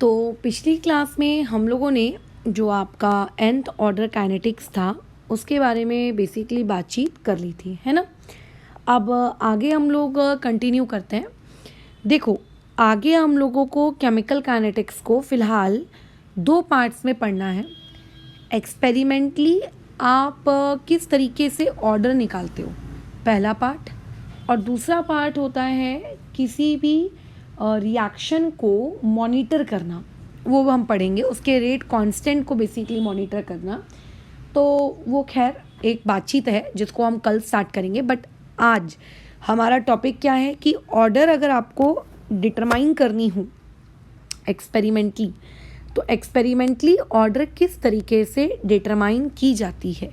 तो पिछली क्लास में हम लोगों ने जो आपका nth ऑर्डर काइनेटिक्स था उसके बारे में बेसिकली बातचीत कर ली थी, है ना। अब आगे हम लोग कंटिन्यू करते हैं। देखो, आगे हम लोगों को केमिकल काइनेटिक्स को फ़िलहाल 2 पार्ट्स में पढ़ना है। एक्सपेरिमेंटली आप किस तरीके से ऑर्डर निकालते हो, पहला पार्ट, और दूसरा पार्ट होता है किसी भी रिएक्शन को मॉनिटर करना, वो हम पढ़ेंगे। उसके रेट कांस्टेंट को बेसिकली मॉनिटर करना, तो वो खैर एक बातचीत है जिसको हम कल स्टार्ट करेंगे। बट आज हमारा टॉपिक क्या है कि ऑर्डर अगर आपको डिटरमाइन करनी हो एक्सपेरिमेंटली, तो एक्सपेरिमेंटली ऑर्डर किस तरीके से डिटरमाइन की जाती है।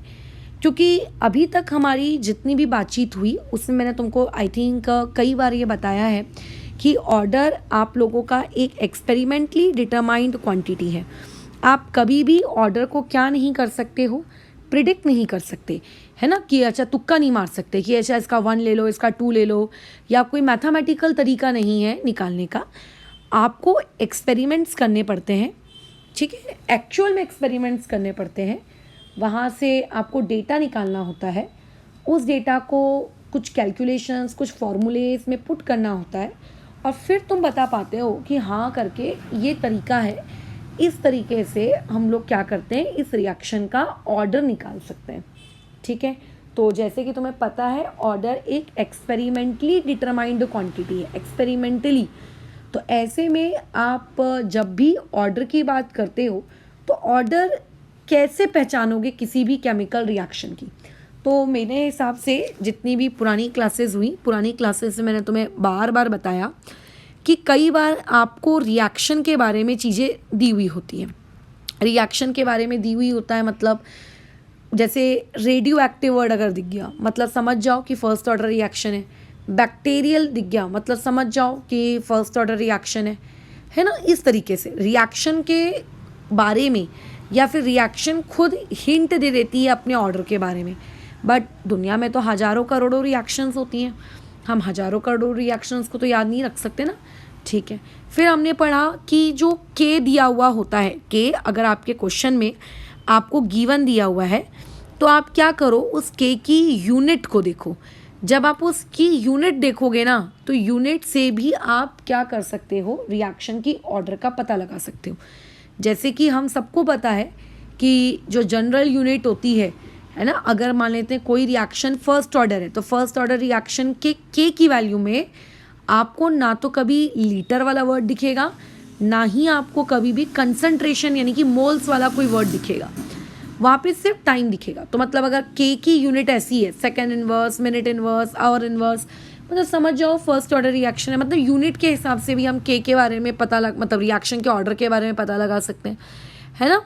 क्योंकि अभी तक हमारी जितनी भी बातचीत हुई उसमें मैंने तुमको आई थिंक कई बार ये बताया है कि ऑर्डर आप लोगों का एक एक्सपेरिमेंटली डिटरमाइंड क्वांटिटी है। आप कभी भी ऑर्डर को क्या नहीं कर सकते हो, प्रिडिक्ट नहीं कर सकते, है ना। कि अच्छा तुक्का नहीं मार सकते कि अच्छा इसका 1 ले लो, इसका 2 ले लो, या कोई मैथमेटिकल तरीका नहीं है निकालने का। आपको एक्सपेरिमेंट्स करने पड़ते हैं, ठीक है, एक्चुअल में एक्सपेरिमेंट्स करने पड़ते हैं। वहाँ से आपको डेटा निकालना होता है, उस डेटा को कुछ कैलकुलेशंस, कुछ फॉर्मूलेस में पुट करना होता है, और फिर तुम बता पाते हो कि हाँ करके ये तरीका है, इस तरीके से हम लोग क्या करते हैं, इस रिएक्शन का ऑर्डर निकाल सकते हैं, ठीक है। तो जैसे कि तुम्हें पता है ऑर्डर एक एक्सपेरिमेंटली डिटरमाइंड क्वांटिटी है, एक्सपेरिमेंटली। तो ऐसे में आप जब भी ऑर्डर की बात करते हो तो ऑर्डर कैसे पहचानोगे किसी भी केमिकल रिएक्शन की। तो मेरे हिसाब से जितनी भी पुरानी क्लासेस हुई, पुरानी क्लासेस में मैंने तुम्हें बार बार बताया कि कई बार आपको रिएक्शन के बारे में चीज़ें दी हुई होती हैं। रिएक्शन के बारे में दी हुई होता है, मतलब जैसे रेडियो एक्टिव वर्ड अगर दिख गया मतलब समझ जाओ कि फर्स्ट ऑर्डर रिएक्शन है। बैक्टीरियल दिख गया मतलब समझ जाओ कि फर्स्ट ऑर्डर रिएक्शन है ना। इस तरीके से रिएक्शन के बारे में या फिर रिएक्शन खुद हिंट दे देती है अपने ऑर्डर के बारे में। बट दुनिया में तो हज़ारों करोड़ों रिएक्शंस होती हैं, हम हज़ारों करोड़ों रिएक्शंस को तो याद नहीं रख सकते ना, ठीक है। फिर हमने पढ़ा कि जो के दिया हुआ होता है, के अगर आपके क्वेश्चन में आपको गिवन दिया हुआ है तो आप क्या करो, उस के की यूनिट को देखो। जब आप उसकी यूनिट देखोगे ना तो यूनिट से भी आप क्या कर सकते हो, रिएक्शन की ऑर्डर का पता लगा सकते हो। जैसे कि हम सबको पता है कि जो जनरल यूनिट होती है ना, अगर मान लेते हैं कोई रिएक्शन फर्स्ट ऑर्डर है तो फर्स्ट ऑर्डर रिएक्शन के की वैल्यू में आपको ना तो कभी लीटर वाला वर्ड दिखेगा, ना ही आपको कभी भी कंसंट्रेशन यानी कि मोल्स वाला कोई वर्ड दिखेगा, वहाँ पे सिर्फ टाइम दिखेगा। तो मतलब अगर के की यूनिट ऐसी है, second inverse, minute inverse, hour inverse, मतलब समझ जाओ फर्स्ट ऑर्डर रिएक्शन है। मतलब यूनिट के हिसाब से भी हम के बारे में मतलब रिएक्शन के ऑर्डर के बारे में पता लगा सकते हैं, है ना।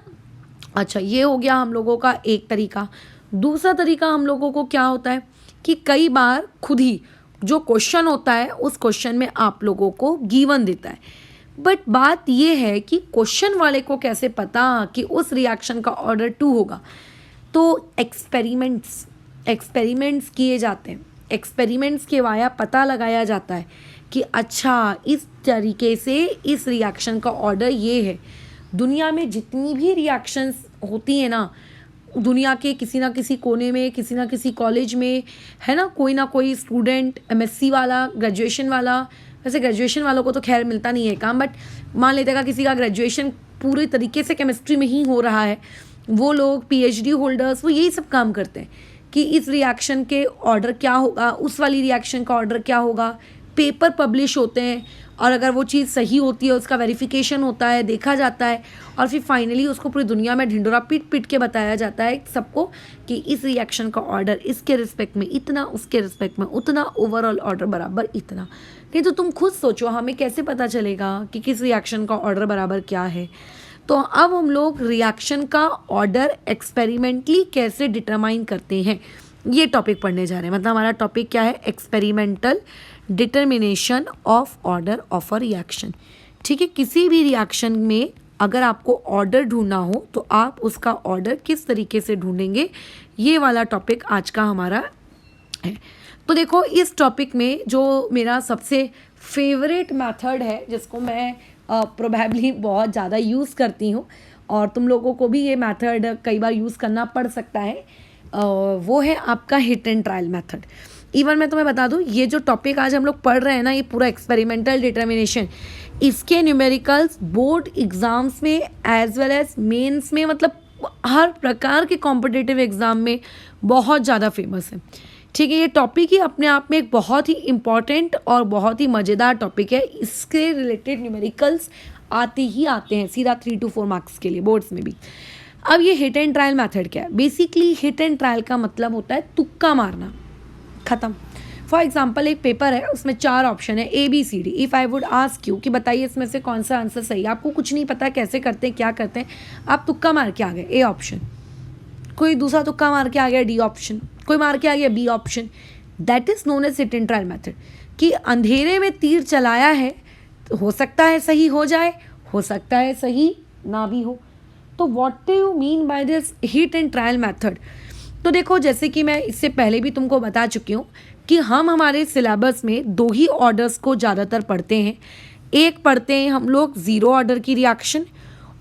अच्छा, ये हो गया हम लोगों का एक तरीका। दूसरा तरीका हम लोगों को क्या होता है कि कई बार खुद ही जो क्वेश्चन होता है उस क्वेश्चन में आप लोगों को गिवन देता है, बट बात ये है कि क्वेश्चन वाले को कैसे पता कि उस रिएक्शन का ऑर्डर 2 होगा। तो एक्सपेरिमेंट्स किए जाते हैं, एक्सपेरिमेंट्स के वाया पता लगाया जाता है कि अच्छा इस तरीके से इस रिएक्शन का ऑर्डर ये है। दुनिया में जितनी भी रिएक्शंस होती हैं ना, दुनिया के किसी ना किसी कोने में, किसी ना किसी कॉलेज में, है ना कोई स्टूडेंट, एमएससी वाला, ग्रेजुएशन वाला, वैसे ग्रेजुएशन वालों को तो खैर मिलता नहीं है काम, बट मान लेते हैं किसी का ग्रेजुएशन पूरे तरीके से केमिस्ट्री में ही हो रहा है, वो लोग पीएचडी होल्डर्स, वो यही सब काम करते हैं कि इस रिएक्शन के ऑर्डर क्या होगा, उस वाली रिएक्शन का ऑर्डर क्या होगा। पेपर पब्लिश होते हैं और अगर वो चीज़ सही होती है उसका वेरिफिकेशन होता है, देखा जाता है, और फिर फाइनली उसको पूरी दुनिया में ढिंडोरा पीट पीट के बताया जाता है सबको कि इस रिएक्शन का ऑर्डर इसके रिस्पेक्ट में इतना, उसके रिस्पेक्ट में उतना, ओवरऑल ऑर्डर बराबर इतना। नहीं तो तुम खुद सोचो हमें कैसे पता चलेगा कि किस रिएक्शन का ऑर्डर बराबर क्या है। तो अब हम लोग रिएक्शन का ऑर्डर एक्सपेरिमेंटली कैसे डिटरमाइन करते हैं, ये टॉपिक पढ़ने जा रहे हैं। मतलब हमारा टॉपिक क्या है, experimental determination of order of a reaction, ठीक है। किसी भी रिएक्शन में अगर आपको ऑर्डर ढूंढना हो तो आप उसका ऑर्डर किस तरीके से ढूंढेंगे, ये वाला टॉपिक आज का हमारा है। तो देखो, इस टॉपिक में जो मेरा सबसे फेवरेट मेथड है जिसको मैं प्रोबेबली बहुत ज़्यादा यूज़ करती हूँ और तुम लोगों को भी ये मेथड कई बार यूज़ करना पड़ सकता है, वो है आपका hit and trial method. Even मैं तुम्हें बता दूँ, ये जो टॉपिक आज हम लोग पढ़ रहे हैं ना, ये पूरा एक्सपेरिमेंटल डिटर्मिनेशन, इसके न्यूमेरिकल्स बोर्ड एग्ज़ाम्स में एज वेल एज मेंस में, मतलब हर प्रकार के कॉम्पिटिटिव एग्ज़ाम में बहुत ज़्यादा फेमस है। ठीक है, ये टॉपिक ही अपने आप में एक बहुत ही इम्पॉर्टेंट और बहुत ही मज़ेदार टॉपिक है। इसके रिलेटेड न्यूमेरिकल्स आते ही आते हैं सीधा 3 to 4 मार्क्स के लिए बोर्ड्स में भी। अब ये हिट एंड ट्रायल मेथड क्या है? बेसिकली हिट एंड ट्रायल का मतलब होता है तुक्का मारना, ख़त्म। फॉर एग्जाम्पल एक पेपर है, उसमें 4 ऑप्शन है ABCD। If I would ask you कि बताइए इसमें से कौन सा आंसर सही है, आपको कुछ नहीं पता कैसे करते हैं, क्या करते हैं, आप तुक्का मार के आ गए A ऑप्शन, कोई दूसरा तुक्का मार के आ गया D ऑप्शन, कोई मार के आ गया B option. That is known as hit and trial method, कि अंधेरे में तीर चलाया है, हो सकता है सही हो जाए, हो सकता है सही ना भी हो। तो what do you mean by this hit and trial method? तो देखो, जैसे कि मैं इससे पहले भी तुमको बता चुकी हूँ कि हम हमारे सिलेबस में 2 ही ऑर्डर्स को ज़्यादातर पढ़ते हैं। एक पढ़ते हैं हम लोग ज़ीरो ऑर्डर की रिएक्शन,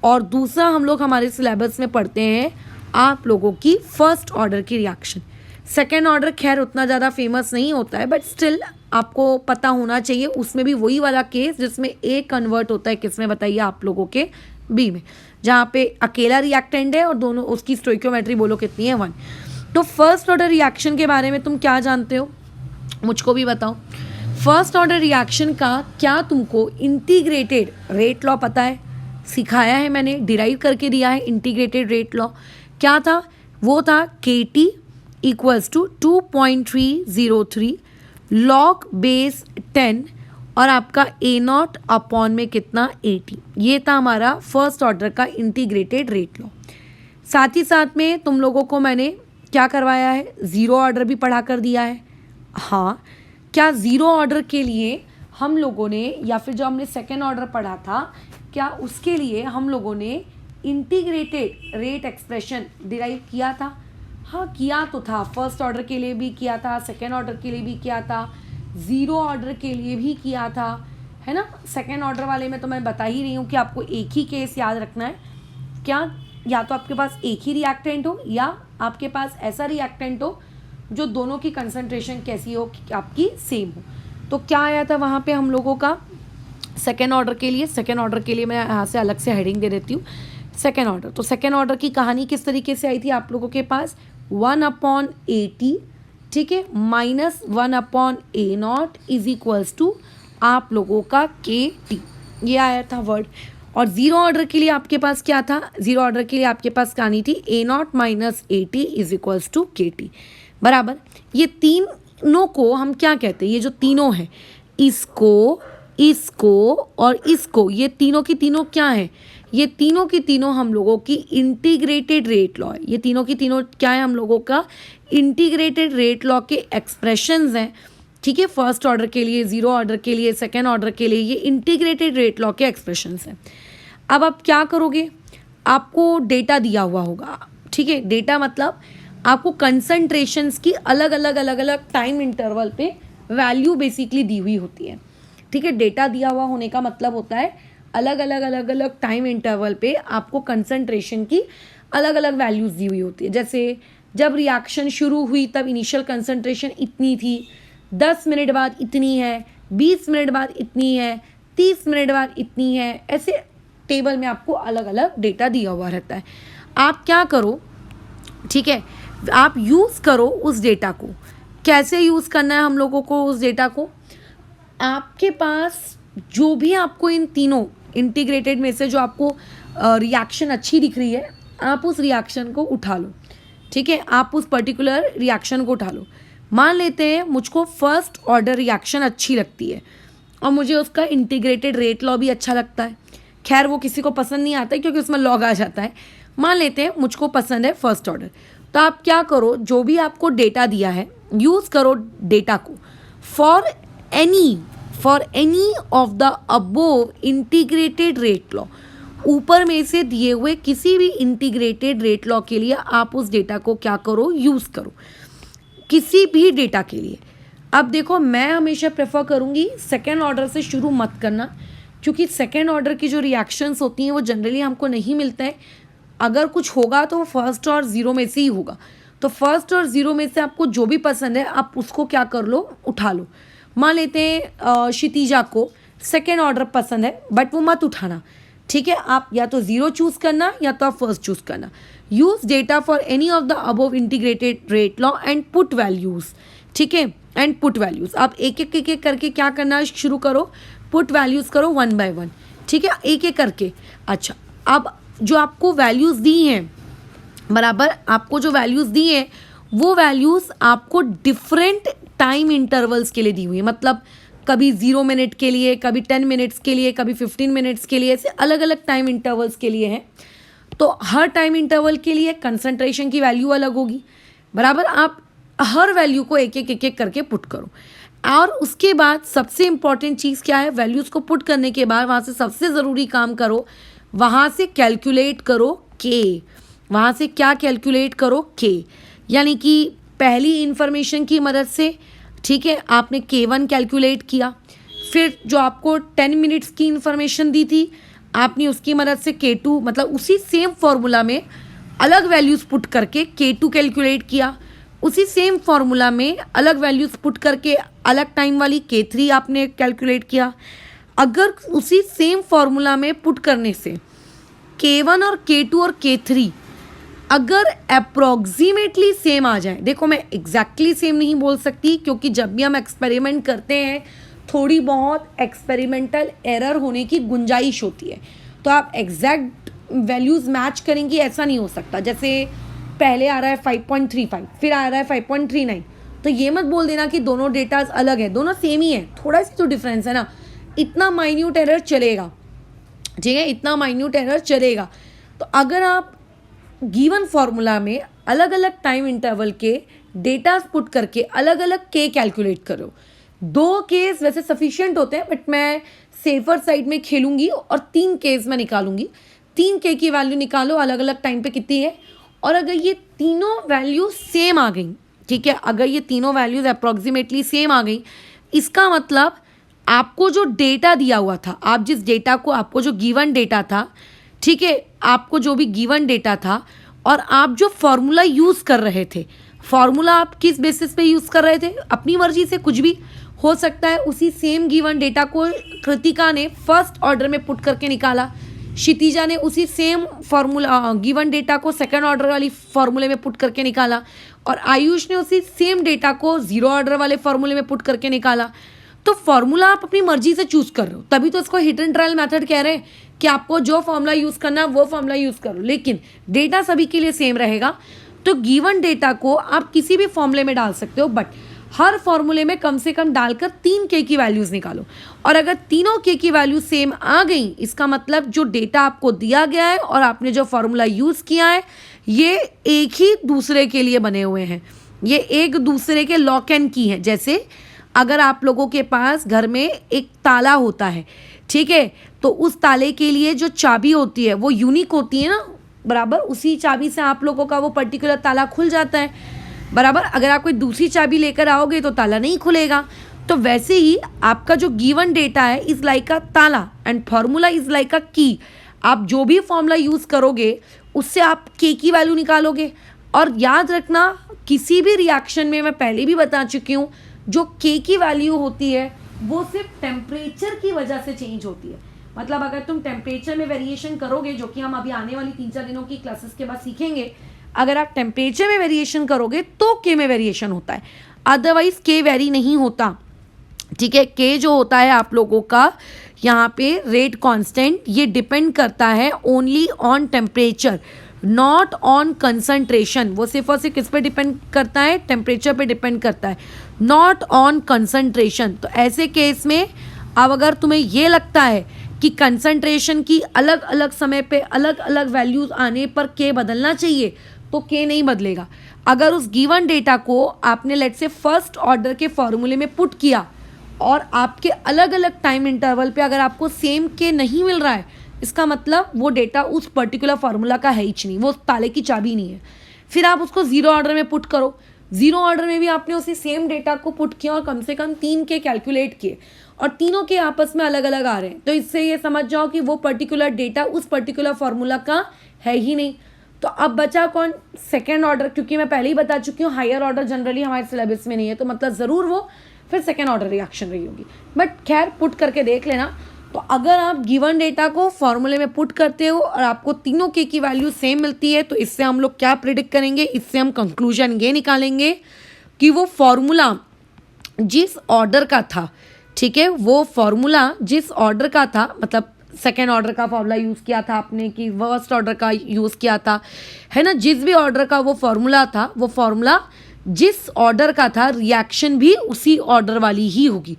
और दूसरा हम लोग हमारे सिलेबस में पढ़ते हैं आप लोगों की फर्स्ट ऑर्डर की रिएक्शन। सेकेंड ऑर्डर खैर उतना ज़्यादा फेमस नहीं होता है, बट स्टिल आपको पता होना चाहिए। उसमें भी वही वाला केस जिसमें A कन्वर्ट होता है किसमें, बताइए आप लोगों के, B में, जहाँ पे अकेला रिएक्टेंट है और दोनों, उसकी स्टोइकियोमेट्री बोलो कितनी है, 1। तो फर्स्ट ऑर्डर रिएक्शन के बारे में तुम क्या जानते हो, मुझको भी बताओ। फर्स्ट ऑर्डर रिएक्शन का क्या तुमको इंटीग्रेटेड रेट लॉ पता है? सिखाया है मैंने, डिराइव करके दिया है इंटीग्रेटेड रेट लॉ। क्या था वो? था KT equals to 2.303 log base 10 और आपका A0 अपॉन में कितना, 80। ये था हमारा फर्स्ट ऑर्डर का इंटीग्रेटेड रेट लॉ। साथ ही साथ में तुम लोगों को मैंने क्या करवाया है, ज़ीरो ऑर्डर भी पढ़ा कर दिया है। हाँ, क्या ज़ीरो ऑर्डर के लिए हम लोगों ने, या फिर जो हमने सेकेंड ऑर्डर पढ़ा था, क्या उसके लिए हम लोगों ने इंटीग्रेटेड रेट एक्सप्रेशन डिराइव किया था? हाँ, किया तो था। फर्स्ट ऑर्डर के लिए भी किया था, सेकेंड ऑर्डर के लिए भी किया था, ज़ीरो ऑर्डर के लिए भी किया था, है ना। सेकेंड ऑर्डर वाले में तो मैं बता ही रही हूँ कि आपको एक ही केस याद रखना है। क्या? या तो आपके पास एक ही रिएक्टेंट हो, या आपके पास ऐसा रिएक्टेंट हो जो दोनों की कंसंट्रेशन कैसी हो, आपकी सेम हो। तो क्या आया था वहाँ पे हम लोगों का सेकेंड ऑर्डर के लिए? सेकेंड ऑर्डर के लिए मैं यहाँ से अलग से हेडिंग दे देती हूँ, सेकेंड ऑर्डर। तो सेकेंड ऑर्डर की कहानी किस तरीके से आई थी आप लोगों के पास? 1/80, ठीक है, minus 1/A0 is equals to आप लोगों का KT, ये आया था वर्ड। और ज़ीरो ऑर्डर के लिए आपके पास क्या था? ज़ीरो ऑर्डर के लिए आपके पास कहानी थी A0 minus AT is equals to KT बराबर। ये तीनों को हम क्या कहते हैं? ये जो तीनों हैं, इसको, इसको और इसको, ये तीनों की तीनों क्या है? ये तीनों की तीनों हम लोगों की इंटीग्रेटेड रेट लॉ है। ये तीनों की तीनों क्या है? हम लोगों का इंटीग्रेटेड रेट लॉ के एक्सप्रेशंस हैं, ठीक है। फर्स्ट ऑर्डर के लिए, ज़ीरो ऑर्डर के लिए, सेकेंड ऑर्डर के लिए, ये इंटीग्रेटेड रेट लॉ के एक्सप्रेशंस हैं। अब आप क्या करोगे? आपको डेटा दिया हुआ होगा, ठीक है। डेटा मतलब आपको कंसंट्रेशंस की अलग अलग टाइम इंटरवल पे वैल्यू बेसिकली दी हुई होती है, ठीक है। डेटा दिया हुआ होने का मतलब होता है अलग अलग टाइम इंटरवल पे आपको कंसंट्रेशन की अलग अलग वैल्यूज़ दी हुई होती है। जैसे जब रिएक्शन शुरू हुई तब इनिशियल कंसंट्रेशन इतनी थी, 10 मिनट बाद इतनी है, 20 मिनट बाद इतनी है, 30 मिनट बाद इतनी है। ऐसे टेबल में आपको अलग अलग डेटा दिया हुआ रहता है। आप क्या करो, ठीक है, आप यूज़ करो उस डेटा को। कैसे यूज़ करना है हम लोगों को उस डेटा को? आपके पास जो भी आपको इन तीनों इंटीग्रेटेड में से जो आपको रिएक्शन अच्छी दिख रही है, आप उस रिएक्शन को उठा लो, ठीक है। आप उस पर्टिकुलर रिएक्शन को उठा लो। मान लेते हैं मुझको फर्स्ट ऑर्डर रिएक्शन अच्छी लगती है और मुझे उसका इंटीग्रेटेड रेट लॉ भी अच्छा लगता है। खैर वो किसी को पसंद नहीं आता है क्योंकि उसमें लॉग आ जाता है। मान लेते हैं मुझको पसंद है फर्स्ट ऑर्डर, तो आप क्या करो, जो भी आपको डेटा दिया है यूज़ करो डेटा को for any of the above integrated rate law. ऊपर में से दिए हुए किसी भी इंटीग्रेटेड रेट लॉ के लिए आप उस डेटा को क्या करो, यूज़ करो, किसी भी डेटा के लिए। अब देखो, मैं हमेशा प्रेफर करूँगी सेकेंड ऑर्डर से शुरू मत करना, क्योंकि सेकेंड ऑर्डर की जो रिएक्शंस होती हैं वो जनरली हमको नहीं मिलता है। अगर कुछ होगा तो फर्स्ट और ज़ीरो में से ही होगा। तो फर्स्ट और ज़ीरो में से आपको जो भी पसंद है आप उसको क्या कर लो, उठा लो। मान लेते हैं क्षितिजा को सेकेंड ऑर्डर पसंद है, बट वो मत उठाना, ठीक है। आप या तो ज़ीरो चूज़ करना या तो आप फर्स्ट चूज़ करना। Use data for any of the above integrated rate law and put values, ठीक है, एंड पुट वैल्यूज़। आप एक एक करके क्या करना शुरू करो, पुट वैल्यूज़ करो 1 by 1, ठीक है, एक एक करके। अच्छा, अब जो आपको वैल्यूज़ दी हैं, बराबर, आपको जो वैल्यूज़ दी हैं वो वैल्यूज़ आपको डिफरेंट टाइम इंटरवल्स के लिए दी हुई है। मतलब कभी 0 मिनट के लिए, कभी 10 मिनट्स के लिए, कभी 15 मिनट्स के लिए, ऐसे अलग अलग टाइम इंटरवल्स के लिए हैं। तो हर टाइम इंटरवल के लिए कंसंट्रेशन की वैल्यू अलग होगी, बराबर। आप हर वैल्यू को एक एक करके पुट करो। और उसके बाद सबसे इंपॉर्टेंट चीज़ क्या है, वैल्यूज़ को पुट करने के बाद वहाँ से सबसे ज़रूरी काम करो, वहाँ से कैलकुलेट करो के। वहाँ से क्या कैलकुलेट करो, के, यानी कि पहली इंफॉर्मेशन की मदद से, ठीक है, आपने K1 कैलकुलेट किया। फिर जो आपको 10 मिनट्स की इंफॉर्मेशन दी थी आपने उसकी मदद से K2, मतलब उसी सेम फार्मूला में अलग वैल्यूज़ पुट करके K2 कैलकुलेट किया। उसी सेम फार्मूला में अलग वैल्यूज़ पुट करके अलग टाइम वाली K3 आपने कैलकुलेट किया। अगर उसी सेम फार्मूला में पुट करने से K1 और K2 और K3 अगर अप्रॉक्सीमेटली सेम आ जाए, देखो मैं एग्जैक्टली सेम नहीं बोल सकती क्योंकि जब भी हम एक्सपेरिमेंट करते हैं थोड़ी बहुत एक्सपेरिमेंटल एरर होने की गुंजाइश होती है। तो आप एग्जैक्ट वैल्यूज़ मैच करेंगी ऐसा नहीं हो सकता। जैसे पहले आ रहा है 5.35, फिर आ रहा है 5.39, तो ये मत बोल देना कि दोनों डेटाज अलग है, दोनों सेम ही है, थोड़ा सा जो डिफरेंस है ना, इतना माइन्यूट एरर चलेगा, ठीक है, इतना माइन्यूट एरर चलेगा। तो अगर आप गिवन फार्मूला में अलग अलग टाइम इंटरवल के डेटा पुट करके अलग अलग के कैलकुलेट करो, 2 केस वैसे सफिशिएंट होते हैं, बट मैं सेफर साइड में खेलूंगी और 3 केस में निकालूंगी। 3 के की वैल्यू निकालो अलग अलग टाइम पे कितनी है, और अगर ये तीनों वैल्यू सेम आ गई, ठीक है, अगर ये तीनों वैल्यूज अप्रॉक्सीमेटली सेम आ गई, इसका मतलब आपको जो डेटा दिया हुआ था, आप जिस डेटा को, आपको जो गिवन डेटा था, ठीक है, आपको जो भी गिवन डेटा था और आप जो फॉर्मूला यूज़ कर रहे थे, फॉर्मूला आप किस बेसिस पे यूज़ कर रहे थे, अपनी मर्जी से कुछ भी हो सकता है। उसी सेम गिवन डेटा को कृतिका ने फर्स्ट ऑर्डर में पुट करके निकाला, क्षितिजा ने उसी सेम फॉर्मूला गिवन डेटा को सेकंड ऑर्डर वाली फॉर्मूले में पुट करके निकाला, और आयुष ने उसी सेम डेटा को 0 ऑर्डर वाले फॉर्मूले में पुट करके निकाला। तो फॉर्मूला आप अपनी मर्जी से चूज़ कर रहे हो, तभी तो इसको हिट एंड ट्रायल मेथड कह रहे हैं कि आपको जो फॉर्मूला यूज़ करना है वो फॉर्मूला यूज़ करो, लेकिन डेटा सभी के लिए सेम रहेगा। तो गिवन डेटा को आप किसी भी फॉर्मूले में डाल सकते हो, बट हर फॉर्मूले में कम से कम डालकर 3 के की वैल्यूज़ निकालो, और अगर तीनों के की वैल्यू सेम आ गई, इसका मतलब जो डेटा आपको दिया गया है और आपने जो फॉर्मूला यूज़ किया है ये एक ही दूसरे के लिए बने हुए हैं, ये एक दूसरे के लॉक एंड की हैं। जैसे अगर आप लोगों के पास घर में एक ताला होता है, ठीक है, तो उस ताले के लिए जो चाबी होती है वो यूनिक होती है ना, बराबर, उसी चाबी से आप लोगों का वो पर्टिकुलर ताला खुल जाता है, बराबर। अगर आप कोई दूसरी चाबी लेकर आओगे तो ताला नहीं खुलेगा। तो वैसे ही आपका जो गिवन डेटा है इज़ लाइक अ ताला एंड फार्मूला इज़ लाइक अ की। आप जो भी फॉर्मूला यूज़ करोगे उससे आप के की वैल्यू निकालोगे। और याद रखना, किसी भी रिएक्शन में, मैं पहले भी बता चुकी हूँ, जो के की वैल्यू होती है वो सिर्फ टेम्परेचर की वजह से चेंज होती है। मतलब अगर तुम टेम्परेचर में वेरिएशन करोगे, जो कि हम अभी आने वाली 3-4 दिनों की क्लासेस के बाद सीखेंगे, अगर आप टेम्परेचर में वेरिएशन करोगे तो के में वेरिएशन होता है, अदरवाइज के वेरी नहीं होता, ठीक है। के जो होता है आप लोगों का यहाँ पे रेट कांस्टेंट, ये डिपेंड करता है only on temperature, not on concentration. वो सिर्फ और सिर्फ किस पे डिपेंड करता है, टेम्परेचर पे डिपेंड करता है, नॉट ऑन कंसंट्रेशन। तो ऐसे केस में अब अगर तुम्हें ये लगता है कि कंसंट्रेशन की अलग अलग समय पे अलग अलग वैल्यूज़ आने पर के बदलना चाहिए, तो के नहीं बदलेगा। अगर उस गिवन डेटा को आपने लेट से फर्स्ट ऑर्डर के फॉर्मूले में पुट किया और आपके अलग अलग टाइम इंटरवल पे अगर आपको सेम के नहीं मिल रहा है, इसका मतलब वो डेटा उस पर्टिकुलर फार्मूला का है ही नहीं, वो ताले की चाबी नहीं है। फिर आप उसको 0 ऑर्डर में पुट करो, ज़ीरो ऑर्डर में भी आपने उसी सेम डेटा को पुट किया और कम से कम 3 के कैलकुलेट किए और तीनों के आपस में अलग अलग आ रहे हैं, तो इससे ये समझ जाओ कि वो पर्टिकुलर डेटा उस पर्टिकुलर फॉर्मूला का है ही नहीं। तो अब बचा कौन? सेकेंड ऑर्डर, क्योंकि मैं पहले ही बता चुकी हूँ हायर ऑर्डर जनरली हमारे सिलेबस में नहीं है, तो मतलब ज़रूर वो फिर सेकेंड ऑर्डर रिएक्शन रही होगी। बट खैर पुट करके देख लेना। तो अगर आप गिवन डेटा को फॉर्मूले में पुट करते हो और आपको तीनों के की वैल्यू सेम मिलती है, तो इससे हम लोग क्या प्रिडिक्ट करेंगे? इससे हम कंक्लूजन ये निकालेंगे कि वो फॉर्मूला जिस ऑर्डर का था, ठीक है, वो फॉर्मूला जिस ऑर्डर का था, मतलब सेकेंड ऑर्डर का फॉर्मूला यूज़ किया था आपने कि फर्स्ट ऑर्डर का यूज़ किया था, है ना, जिस भी ऑर्डर का वो फॉर्मूला था, वो फॉर्मूला जिस ऑर्डर का था, रिएक्शन भी उसी ऑर्डर वाली ही होगी,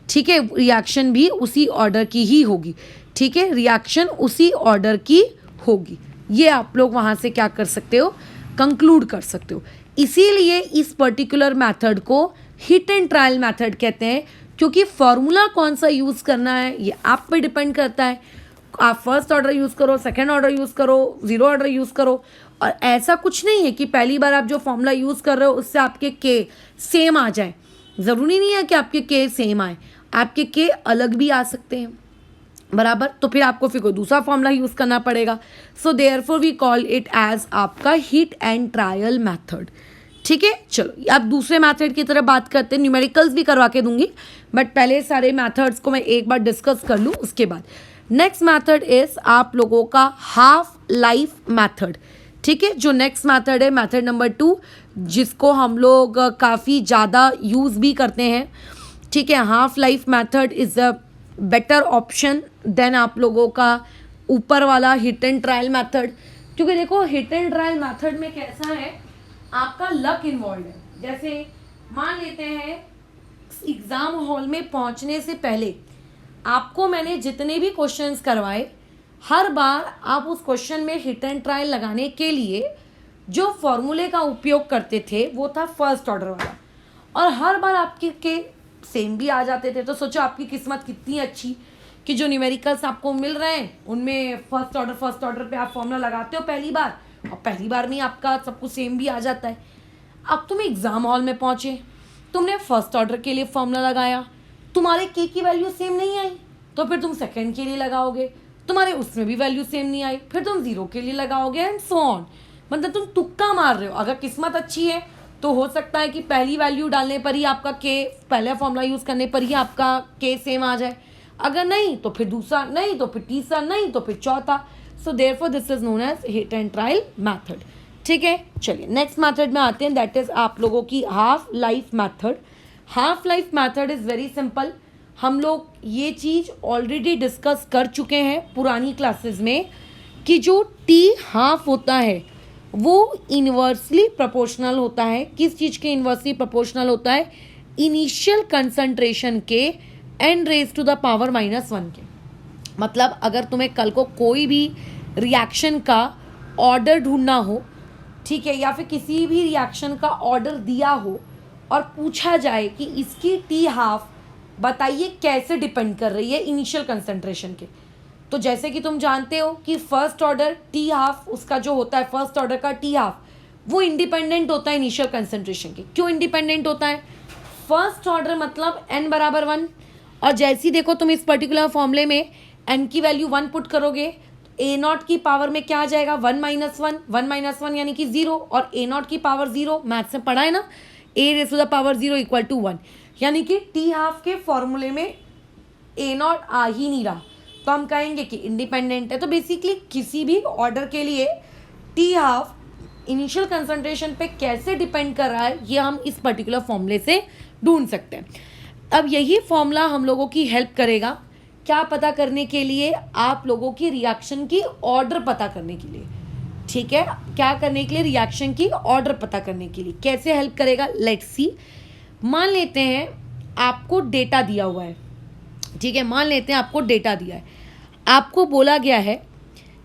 ठीक है, रिएक्शन भी उसी ऑर्डर की ही होगी, ठीक है, रिएक्शन उसी ऑर्डर की होगी। ये आप लोग वहाँ से क्या कर सकते हो? कंक्लूड कर सकते हो। इसीलिए इस पर्टिकुलर मेथड को हिट एंड ट्रायल मेथड कहते हैं, क्योंकि फॉर्मूला कौन सा यूज़ करना है ये आप पे डिपेंड करता है। आप फर्स्ट ऑर्डर यूज़ करो, सेकेंड ऑर्डर यूज़ करो, ज़ीरो ऑर्डर यूज़ करो, और ऐसा कुछ नहीं है कि पहली बार आप जो फॉर्मूला यूज़ कर रहे हो उससे आपके के सेम आ जाए। ज़रूरी नहीं है कि आपके के सेम आए, आपके के अलग भी आ सकते हैं, बराबर। तो फिर आपको फिर कोई दूसरा फॉर्मूला यूज़ करना पड़ेगा। So therefore we call it as आपका हिट एंड ट्रायल मेथड, ठीक है। चलो अब दूसरे मेथड की तरफ बात करते हैं। न्यूमेरिकल्स भी करवा के दूंगी, बट पहले सारे मेथड्स को मैं एक बार डिस्कस कर लूँ, उसके बाद नेक्स्ट मेथड इज आप लोगों का हाफ लाइफ मेथड, ठीक है। जो नेक्स्ट मेथड है मेथड नंबर 2, जिसको हम लोग काफ़ी ज़्यादा यूज़ भी करते हैं, ठीक है। Half life method is a better option than आप लोगों का ऊपर वाला हिट एंड ट्रायल मेथड, क्योंकि देखो हिट एंड ट्रायल मेथड में कैसा है, आपका लक इन्वॉल्व है। जैसे मान लेते हैं एग्ज़ाम हॉल में पहुंचने से पहले आपको मैंने जितने भी क्वेश्चंस करवाए, हर बार आप उस क्वेश्चन में हिट एंड ट्रायल लगाने के लिए जो फॉर्मूले का उपयोग करते थे वो था फर्स्ट ऑर्डर वाला, और हर बार आपके के सेम भी आ जाते थे। तो सोचो आपकी किस्मत कितनी अच्छी कि जो न्यूमेरिकल्स आपको मिल रहे हैं उनमें फर्स्ट ऑर्डर पे आप फॉर्मूला लगाते हो पहली बार, और पहली बार में आपका सब कुछ सेम भी आ जाता है। अब तुम एग्ज़ाम हॉल में पहुँचे, तुमने फर्स्ट ऑर्डर के लिए फॉर्मूला लगाया, तुम्हारे के की वैल्यू सेम नहीं आई, तो फिर तुम सेकंड के लिए लगाओगे, तुम्हारे उसमें भी वैल्यू सेम नहीं आई, फिर तुम ज़ीरो के लिए लगाओगे एंड सो ऑन। मतलब तुम तुक्का मार रहे हो। अगर किस्मत अच्छी है तो हो सकता है कि पहली वैल्यू डालने पर ही आपका के, पहला फॉर्मूला यूज़ करने पर ही आपका के सेम आ जाए, अगर नहीं तो फिर दूसरा, नहीं तो फिर तीसरा, नहीं तो फिर चौथा। So therefore this is known as hit and trial method, ठीक है। चलिए नेक्स्ट मेथड में आते हैं, दैट इज आप लोगों की half life method. Half life method is very simple. हम लोग ये चीज़ ऑलरेडी डिस्कस कर चुके हैं पुरानी क्लासेस में कि जो टी हाफ होता है वो इन्वर्सली प्रोपोर्शनल होता है। किस चीज़ के इन्वर्सली प्रोपोर्शनल होता है? इनिशियल कंसंट्रेशन के n raise to the power -1 के। मतलब अगर तुम्हें कल को कोई भी रिएक्शन का ऑर्डर ढूंढना हो, ठीक है, या फिर किसी भी रिएक्शन का ऑर्डर दिया हो और पूछा जाए कि इसकी टी हाफ बताइए कैसे डिपेंड कर रही है इनिशियल कंसंट्रेशन के, तो जैसे कि तुम जानते हो कि फर्स्ट ऑर्डर टी हाफ उसका जो होता है, फर्स्ट ऑर्डर का टी हाफ वो इंडिपेंडेंट होता है इनिशियल कंसंट्रेशन के। क्यों इंडिपेंडेंट होता है? फर्स्ट ऑर्डर मतलब n बराबर 1, और जैसे ही देखो तुम इस पर्टिकुलर फॉर्मूले में n की वैल्यू 1 पुट करोगे, ए नॉट की पावर में क्या आ जाएगा? 1 - 1 यानी कि 0, और ए नॉट की पावर 0 मैथ्स में पढ़ा है ना, A raise to the power 0 equal to 1, यानी कि टी हाफ के फॉर्मूले में ए नॉट आ ही नहीं रहा, तो हम कहेंगे कि इंडिपेंडेंट है। तो बेसिकली किसी भी ऑर्डर के लिए टी हाफ इनिशियल कंसंट्रेशन पे कैसे डिपेंड कर रहा है ये हम इस पर्टिकुलर फॉर्मूले से ढूंढ सकते हैं। अब यही फॉर्मूला हम लोगों की हेल्प करेगा क्या पता करने के लिए? आप लोगों की रिएक्शन की ऑर्डर पता करने के लिए, ठीक है। क्या करने के लिए? रिएक्शन की ऑर्डर पता करने के लिए। कैसे हेल्प करेगा? Let's see. मान लेते हैं आपको डेटा दिया हुआ है, ठीक है, मान लेते हैं आपको डेटा दिया है, आपको बोला गया है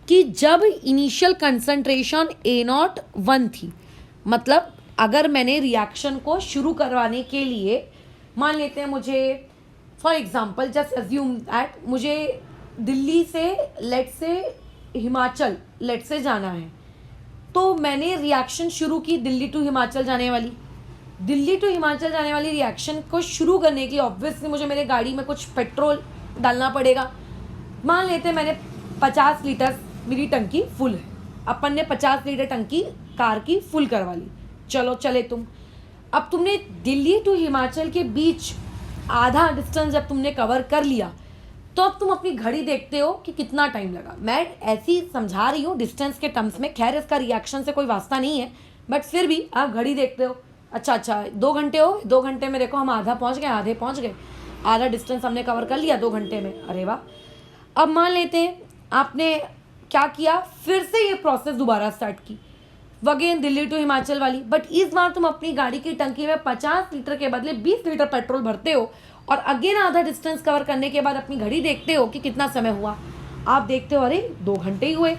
कि जब इनिशियल कंसंट्रेशन ए नॉट 1 थी, मतलब अगर मैंने रिएक्शन को शुरू करवाने के लिए, मान लेते हैं मुझे for example just assume that मुझे दिल्ली से लेट से हिमाचल लेट से जाना है, तो मैंने रिएक्शन शुरू की दिल्ली टू हिमाचल जाने वाली, दिल्ली टू हिमाचल जाने वाली रिएक्शन को शुरू करने के लिए ऑब्वियसली मुझे मेरे गाड़ी में कुछ पेट्रोल डालना पड़ेगा। मान लेते हैं मैंने 50 लीटर मेरी टंकी फुल है, अपन ने 50 लीटर टंकी कार की फुल करवा ली, चलो चले तुम। अब तुमने दिल्ली टू हिमाचल के बीच आधा डिस्टेंस जब तुमने कवर कर लिया तो अब तुम अपनी घड़ी देखते हो कि कितना टाइम लगा। मैं ऐसी समझा रही हूँ डिस्टेंस के टर्म्स में, खैर इसका रिएक्शन से कोई वास्ता नहीं है, बट फिर भी आप घड़ी देखते हो, अच्छा 2 घंटे हो, 2 घंटे में देखो हम आधे पहुँच गए, आधा डिस्टेंस हमने कवर कर लिया 2 घंटे में, अरे वाह। अब मान लेते हैं आपने क्या किया, फिर से ये प्रोसेस दोबारा स्टार्ट की, वगेन दिल्ली टू हिमाचल वाली, बट इस बार तुम अपनी गाड़ी की टंकी में 50 लीटर के बदले 20 लीटर पेट्रोल भरते हो और अगेन आधा डिस्टेंस कवर करने के बाद अपनी घड़ी देखते हो कि कितना समय हुआ। आप देखते हो अरे 2 घंटे ही हुए,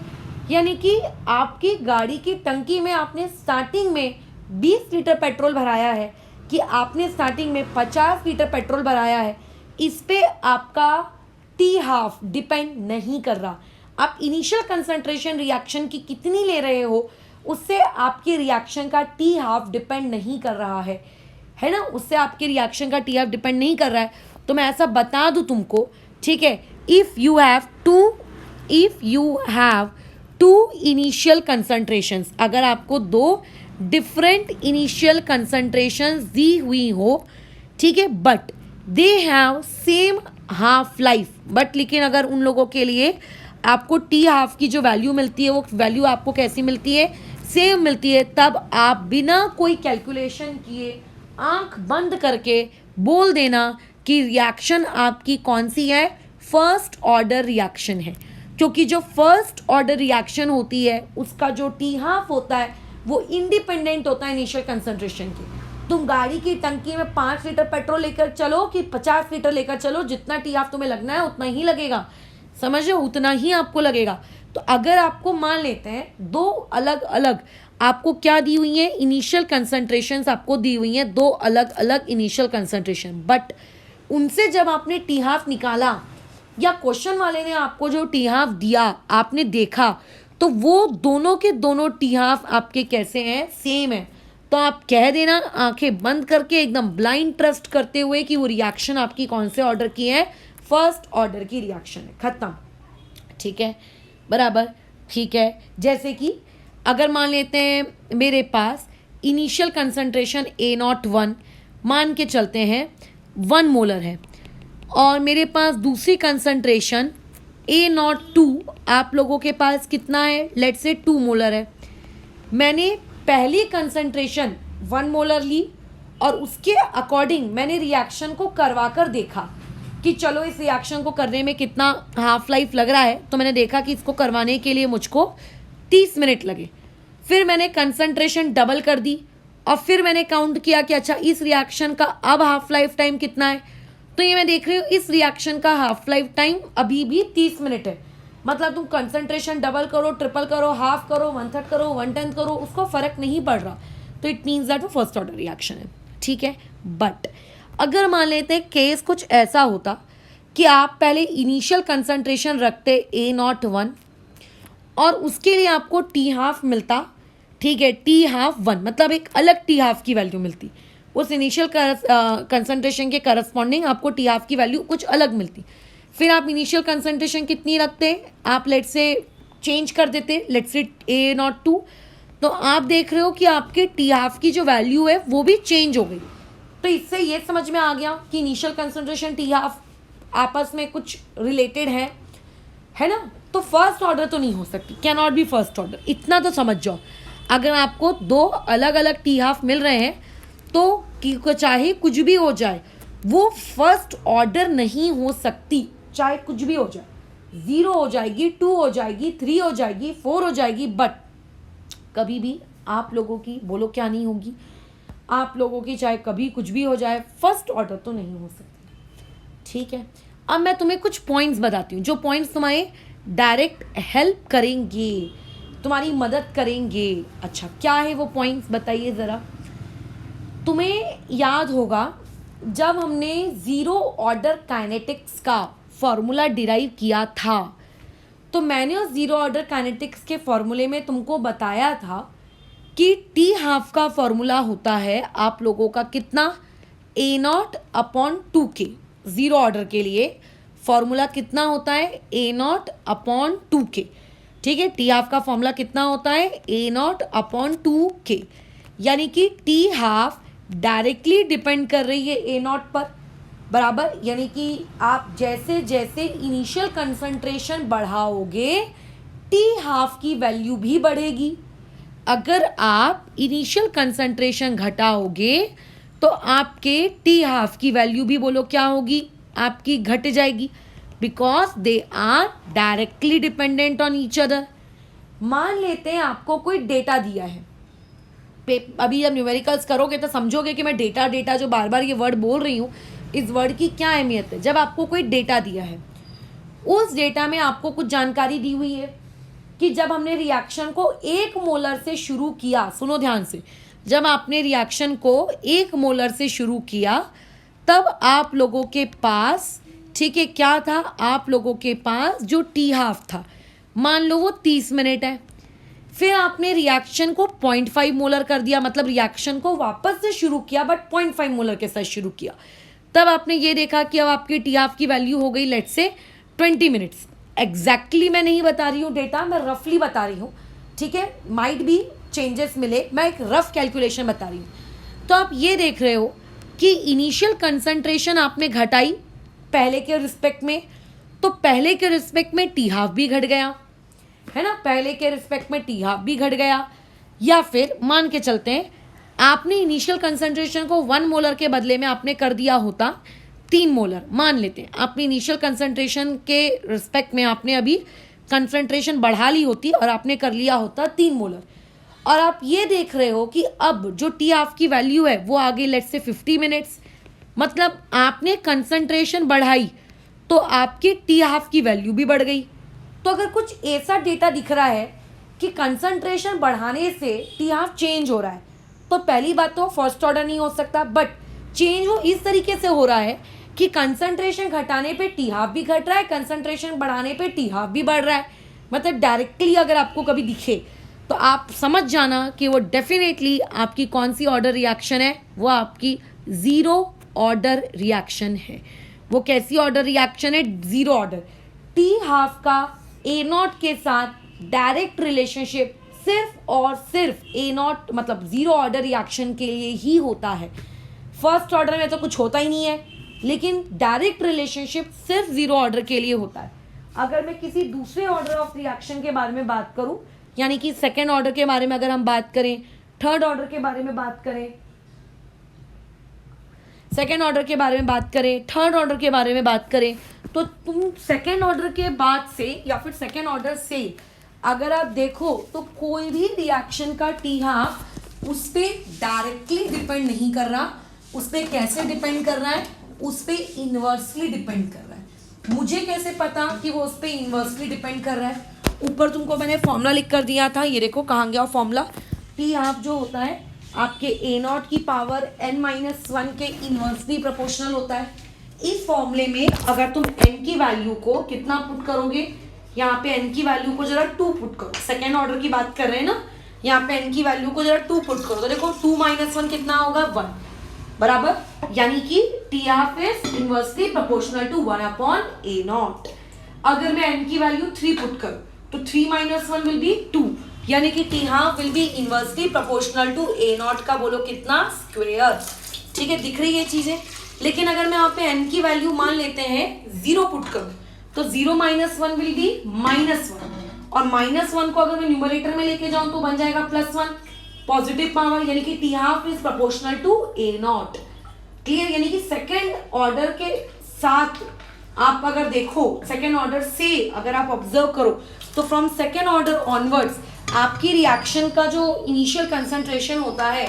यानी कि आपकी गाड़ी की टंकी में आपने स्टार्टिंग में 20 लीटर पेट्रोल भराया है कि आपने स्टार्टिंग में 50 लीटर पेट्रोल भराया है, इस पे आपका टी हाफ डिपेंड नहीं कर रहा। आप इनिशियल कंसंट्रेशन रिएक्शन की कितनी ले रहे हो उससे आपके रिएक्शन का टी हाफ डिपेंड नहीं कर रहा है ना, उससे आपके रिएक्शन का टी हाफ डिपेंड नहीं कर रहा है। तो मैं ऐसा बता दूं तुमको, ठीक है, if you have two initial concentrations, अगर आपको 2 डिफरेंट इनिशियल कंसंट्रेशंस दी हुई हो, ठीक है, but they have same half life, but लेकिन अगर उन लोगों के लिए आपको टी हाफ की जो वैल्यू मिलती है वो वैल्यू आपको कैसी मिलती है, सेम मिलती है, तब आप बिना कोई कैलकुलेशन किए आंख बंद करके बोल देना कि रिएक्शन आपकी कौन सी है, फर्स्ट ऑर्डर रिएक्शन है। क्योंकि जो फर्स्ट ऑर्डर रिएक्शन होती है उसका जो टी हाफ होता है वो इंडिपेंडेंट होता है इनिशियल कंसंट्रेशन की। तुम गाड़ी की टंकी में 5 लीटर पेट्रोल लेकर चलो कि 50 लीटर लेकर चलो, जितना टी हाफ तुम्हें लगना है उतना ही लगेगा, समझ लो, उतना ही आपको लगेगा। तो अगर आपको मान लेते हैं 2 अलग अलग आपको क्या दी हुई है, इनिशियल कंसंट्रेशंस आपको दी हुई हैं, 2 अलग अलग इनिशियल कंसंट्रेशन, बट उनसे जब आपने टी हाफ निकाला या क्वेश्चन वाले ने आपको जो टी हाफ दिया आपने देखा तो वो दोनों के दोनों टी हाफ आपके कैसे हैं, सेम है। तो आप कह देना आंखें बंद करके एकदम ब्लाइंड ट्रस्ट करते हुए कि वो रिएक्शन आपकी कौन से ऑर्डर की है, फर्स्ट ऑर्डर की रिएक्शन है, खत्म, ठीक है, बराबर, ठीक है। जैसे कि अगर मान लेते हैं मेरे पास इनिशियल कंसंट्रेशन A01 मान के चलते हैं 1 मोलर है और मेरे पास दूसरी कंसंट्रेशन A02 आप लोगों के पास कितना है, लेट्स से 2 मोलर है। मैंने पहली कंसंट्रेशन 1 मोलर ली और उसके अकॉर्डिंग मैंने रिएक्शन को करवा कर देखा कि चलो इस रिएक्शन को करने में कितना हाफ लाइफ लग रहा है, तो मैंने देखा कि इसको करवाने के लिए मुझको 30 मिनट लगे। फिर मैंने कंसंट्रेशन डबल कर दी और फिर मैंने काउंट किया कि अच्छा इस रिएक्शन का अब हाफ लाइफ टाइम कितना है, तो ये मैं देख रही हूँ इस रिएक्शन का हाफ लाइफ टाइम अभी भी 30 मिनट है। मतलब तुम कंसंट्रेशन डबल करो, ट्रिपल करो, हाफ करो, 1/3 करो, 1/10 करो, उसको फर्क नहीं पड़ रहा, तो इट मीन्स दैट वो फर्स्ट ऑर्डर रिएक्शन है, ठीक है। बट अगर मान लेते हैं केस कुछ ऐसा होता कि आप पहले इनिशियल कंसंट्रेशन रखते A01 और उसके लिए आपको टी हाफ मिलता, ठीक है, टी हाफ 1, मतलब एक अलग टी हाफ की वैल्यू मिलती, उस इनिशियल कंसंट्रेशन के करस्पॉन्डिंग आपको टी हाफ की वैल्यू कुछ अलग मिलती। फिर आप इनिशियल कंसंट्रेशन कितनी रखते, आप लेट्स से चेंज कर देते, लेट्स से A02, तो आप देख रहे हो कि आपके टी हाफ की जो वैल्यू है वो भी चेंज हो गई। तो इससे ये समझ में आ गया कि इनिशियल कंसंट्रेशन टी हाफ आपस में कुछ रिलेटेड है ना। तो फर्स्ट ऑर्डर तो नहीं हो सकती, can not be first order, इतना तो समझ जाओ। अगर आपको 2 अलग अलग टी हाफ मिल रहे हैं तो चाहे कुछ भी हो जाए वो फर्स्ट ऑर्डर नहीं हो सकती, चाहे कुछ भी हो जाए, 0 हो जाएगी, 2 हो जाएगी, 3 हो जाएगी, 4 हो जाएगी, बट कभी भी आप लोगों की बोलो क्या नहीं होगी, आप लोगों की चाहे कभी कुछ भी हो जाए फर्स्ट ऑर्डर तो नहीं हो सकती, ठीक है। अब मैं तुम्हें कुछ पॉइंट्स बताती हूँ जो पॉइंट्स तुम्हारे डायरेक्ट हेल्प करेंगे, तुम्हारी मदद करेंगे। अच्छा क्या है वो पॉइंट्स, बताइए ज़रा। तुम्हें याद होगा जब हमने ज़ीरो ऑर्डर काइनेटिक्स का फॉर्मूला डिराइव किया था तो मैंने उस ज़ीरो ऑर्डर काइनेटिक्स के फॉर्मूले में तुमको बताया था कि टी हाफ का फॉर्मूला होता है आप लोगों का कितना, A0/2K। ज़ीरो ऑर्डर के लिए फॉर्मूला कितना होता है, A0/2K। ठीक है, टी हाफ का फॉर्मूला कितना होता है, A0/2K। यानी कि टी हाफ डायरेक्टली डिपेंड कर रही है A0 पर, बराबर। यानी कि आप जैसे जैसे इनिशियल कंसंट्रेशन बढ़ाओगे टी हाफ की वैल्यू भी बढ़ेगी। अगर आप इनिशियल कंसंट्रेशन घटाओगे तो आपके टी हाफ की वैल्यू भी बोलो क्या होगी, आपकी घट जाएगी, because they are directly dependent on each other. मान लेते हैं आपको कोई डेटा दिया है, अभी जब न्यूमेरिकल्स करोगे तो समझोगे कि मैं डेटा डेटा जो बार बार ये वर्ड बोल रही हूँ, इस वर्ड की क्या अहमियत है। जब आपको कोई डेटा दिया है, उस डेटा में आपको कुछ जानकारी दी हुई है कि जब हमने रिएक्शन को 1 मोलर से शुरू किया, सुनो ध्यान से, जब आपने रिएक्शन को 1 मोलर से शुरू किया तब आप लोगों के पास, ठीक है, क्या था, आप लोगों के पास जो टी हाफ था, मान लो वो 30 मिनट है। फिर आपने रिएक्शन को 0.5 मोलर कर दिया, मतलब रिएक्शन को वापस से शुरू किया बट 0.5 मोलर के साथ शुरू किया। तब आपने ये देखा कि अब आपकी टी हाफ की वैल्यू हो गई लेट्स से 20 मिनट्स। एग्जैक्टली मैं नहीं बता रही हूँ डेटा, मैं रफली बता रही हूँ, ठीक है, माइट भी चेंजेस मिले, मैं एक रफ कैलकुलेशन बता रही हूँ। तो आप ये देख रहे हो कि इनिशियल कंसंट्रेशन आपने घटाई पहले के रिस्पेक्ट में, तो पहले के रिस्पेक्ट में टी हाफ भी घट गया, है ना, पहले के रिस्पेक्ट में टी हाफ भी घट गया। या फिर मान के चलते हैं आपने इनिशियल कंसंट्रेशन को 1 मोलर के बदले में आपने कर दिया होता 3 मोलर, मान लेते हैं आपने इनिशियल कंसंट्रेशन के रिस्पेक्ट में आपने अभी कंसंट्रेशन बढ़ा ली होती और आपने कर लिया होता 3 मोलर, और आप ये देख रहे हो कि अब जो टी हाफ की वैल्यू है वो आ गई लेट्स से 50 मिनट्स। मतलब आपने कंसंट्रेशन बढ़ाई तो आपकी टी हाफ की वैल्यू भी बढ़ गई। तो अगर कुछ ऐसा डेटा दिख रहा है कि कंसंट्रेशन बढ़ाने से टी हाफ चेंज हो रहा है, तो पहली बात तो फर्स्ट ऑर्डर नहीं हो सकता, बट चेंज वो इस तरीके से हो रहा है कि कंसंट्रेशन घटाने पे टी हाफ भी घट रहा है, कंसंट्रेशन बढ़ाने पे टी हाफ भी बढ़ रहा है। मतलब डायरेक्टली अगर आपको कभी दिखे तो आप समझ जाना कि वो डेफिनेटली आपकी कौन सी ऑर्डर रिएक्शन है, वो आपकी ज़ीरो ऑर्डर रिएक्शन है। वो कैसी ऑर्डर रिएक्शन है, ज़ीरो ऑर्डर। टी हाफ का A0 के साथ डायरेक्ट रिलेशनशिप सिर्फ और सिर्फ A0 मतलब ज़ीरो ऑर्डर रिएक्शन के लिए ही होता है। फर्स्ट ऑर्डर में तो कुछ होता ही नहीं है, लेकिन डायरेक्ट रिलेशनशिप सिर्फ ज़ीरो ऑर्डर के लिए होता है। अगर मैं किसी दूसरे ऑर्डर ऑफ रिएक्शन के बारे में बात करूं, यानी कि सेकेंड ऑर्डर के बारे में अगर हम बात करें, थर्ड ऑर्डर के बारे में बात करें, सेकेंड ऑर्डर के बारे में बात करें, थर्ड ऑर्डर के बारे में बात करें, तो तुम सेकेंड ऑर्डर के बाद से या फिर सेकेंड ऑर्डर से अगर आप देखो तो कोई भी रिएक्शन का टी हाफ उस पर डायरेक्टली डिपेंड नहीं कर रहा। उस पर कैसे डिपेंड कर रहा है, उस पर इन्वर्सली डिपेंड कर रहा है। मुझे कैसे पता कि वो उस पर इन्वर्सली डिपेंड कर रहा है? ऊपर तुमको मैंने फॉर्मूला लिख कर दिया था, ये देखो कहाँ गया फॉर्मूला। टी हाफ जो होता है आपके A0 की पावर n-1 के इन्वर्सली प्रोपोर्शनल होता है। इस फॉर्मूले में अगर तुम n की वैल्यू को कितना पुट करोगे, यहाँ पे n की वैल्यू को जरा 2 पुट करो, सेकेंड ऑर्डर की बात कर रहे हैं ना, यहाँ पे n की वैल्यू को जरा 2 पुट करो तो देखो 2 - 1 कितना होगा, 1 बराबर, यानी कि T half is inversely proportional to 1/A0। अगर मैं n की वैल्यू 3 पुट करूँ तो 3 - 1 विल बी 2, यानी कि T half will be inversely proportional to A0 का बोलो कितना, स्क्वायर। ठीक है, दिख रही है चीजें। लेकिन अगर मैं यहाँ पे n की वैल्यू मान लेते हैं 0 पुट करूँ तो 0 - 1 विल बी -1, और -1 को अगर मैं न्यूमरेटर में लेके जाऊं तो बन जाएगा +1, पॉजिटिव पावर, यानी कि T half is proportional to A0। Clear, यानी कि सेकेंड ऑर्डर के साथ आप अगर देखो, सेकेंड ऑर्डर से अगर आप ऑब्जर्व करो तो फ्रॉम सेकेंड ऑर्डर ऑनवर्ड्स आपकी रिएक्शन का जो इनिशियल कंसंट्रेशन होता है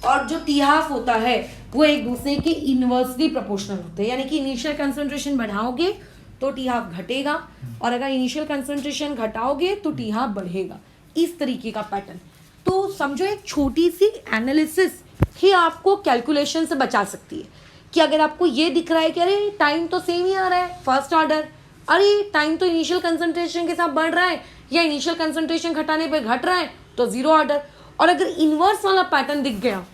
और जो टी हाफ होता है वो एक दूसरे के इन्वर्सली प्रोपोर्शनल होते हैं। यानी कि इनिशियल कंसंट्रेशन बढ़ाओगे तो टी हाफ घटेगा, और अगर इनिशियल कंसंट्रेशन घटाओगे तो टी हाफ बढ़ेगा। इस तरीके का पैटर्न। तो समझो एक छोटी सी एनालिसिस ही आपको कैलकुलेशन से बचा सकती है कि अगर आपको ये दिख रहा है कि अरे टाइम तो सेम ही आ रहा है फर्स्ट ऑर्डर, अरे टाइम तो इनिशियल कंसंट्रेशन के साथ बढ़ रहा है या इनिशियल कंसंट्रेशन घटाने पे घट रहा है, तो ज़ीरो ऑर्डर। और अगर इन्वर्स वाला पैटर्न दिख गया,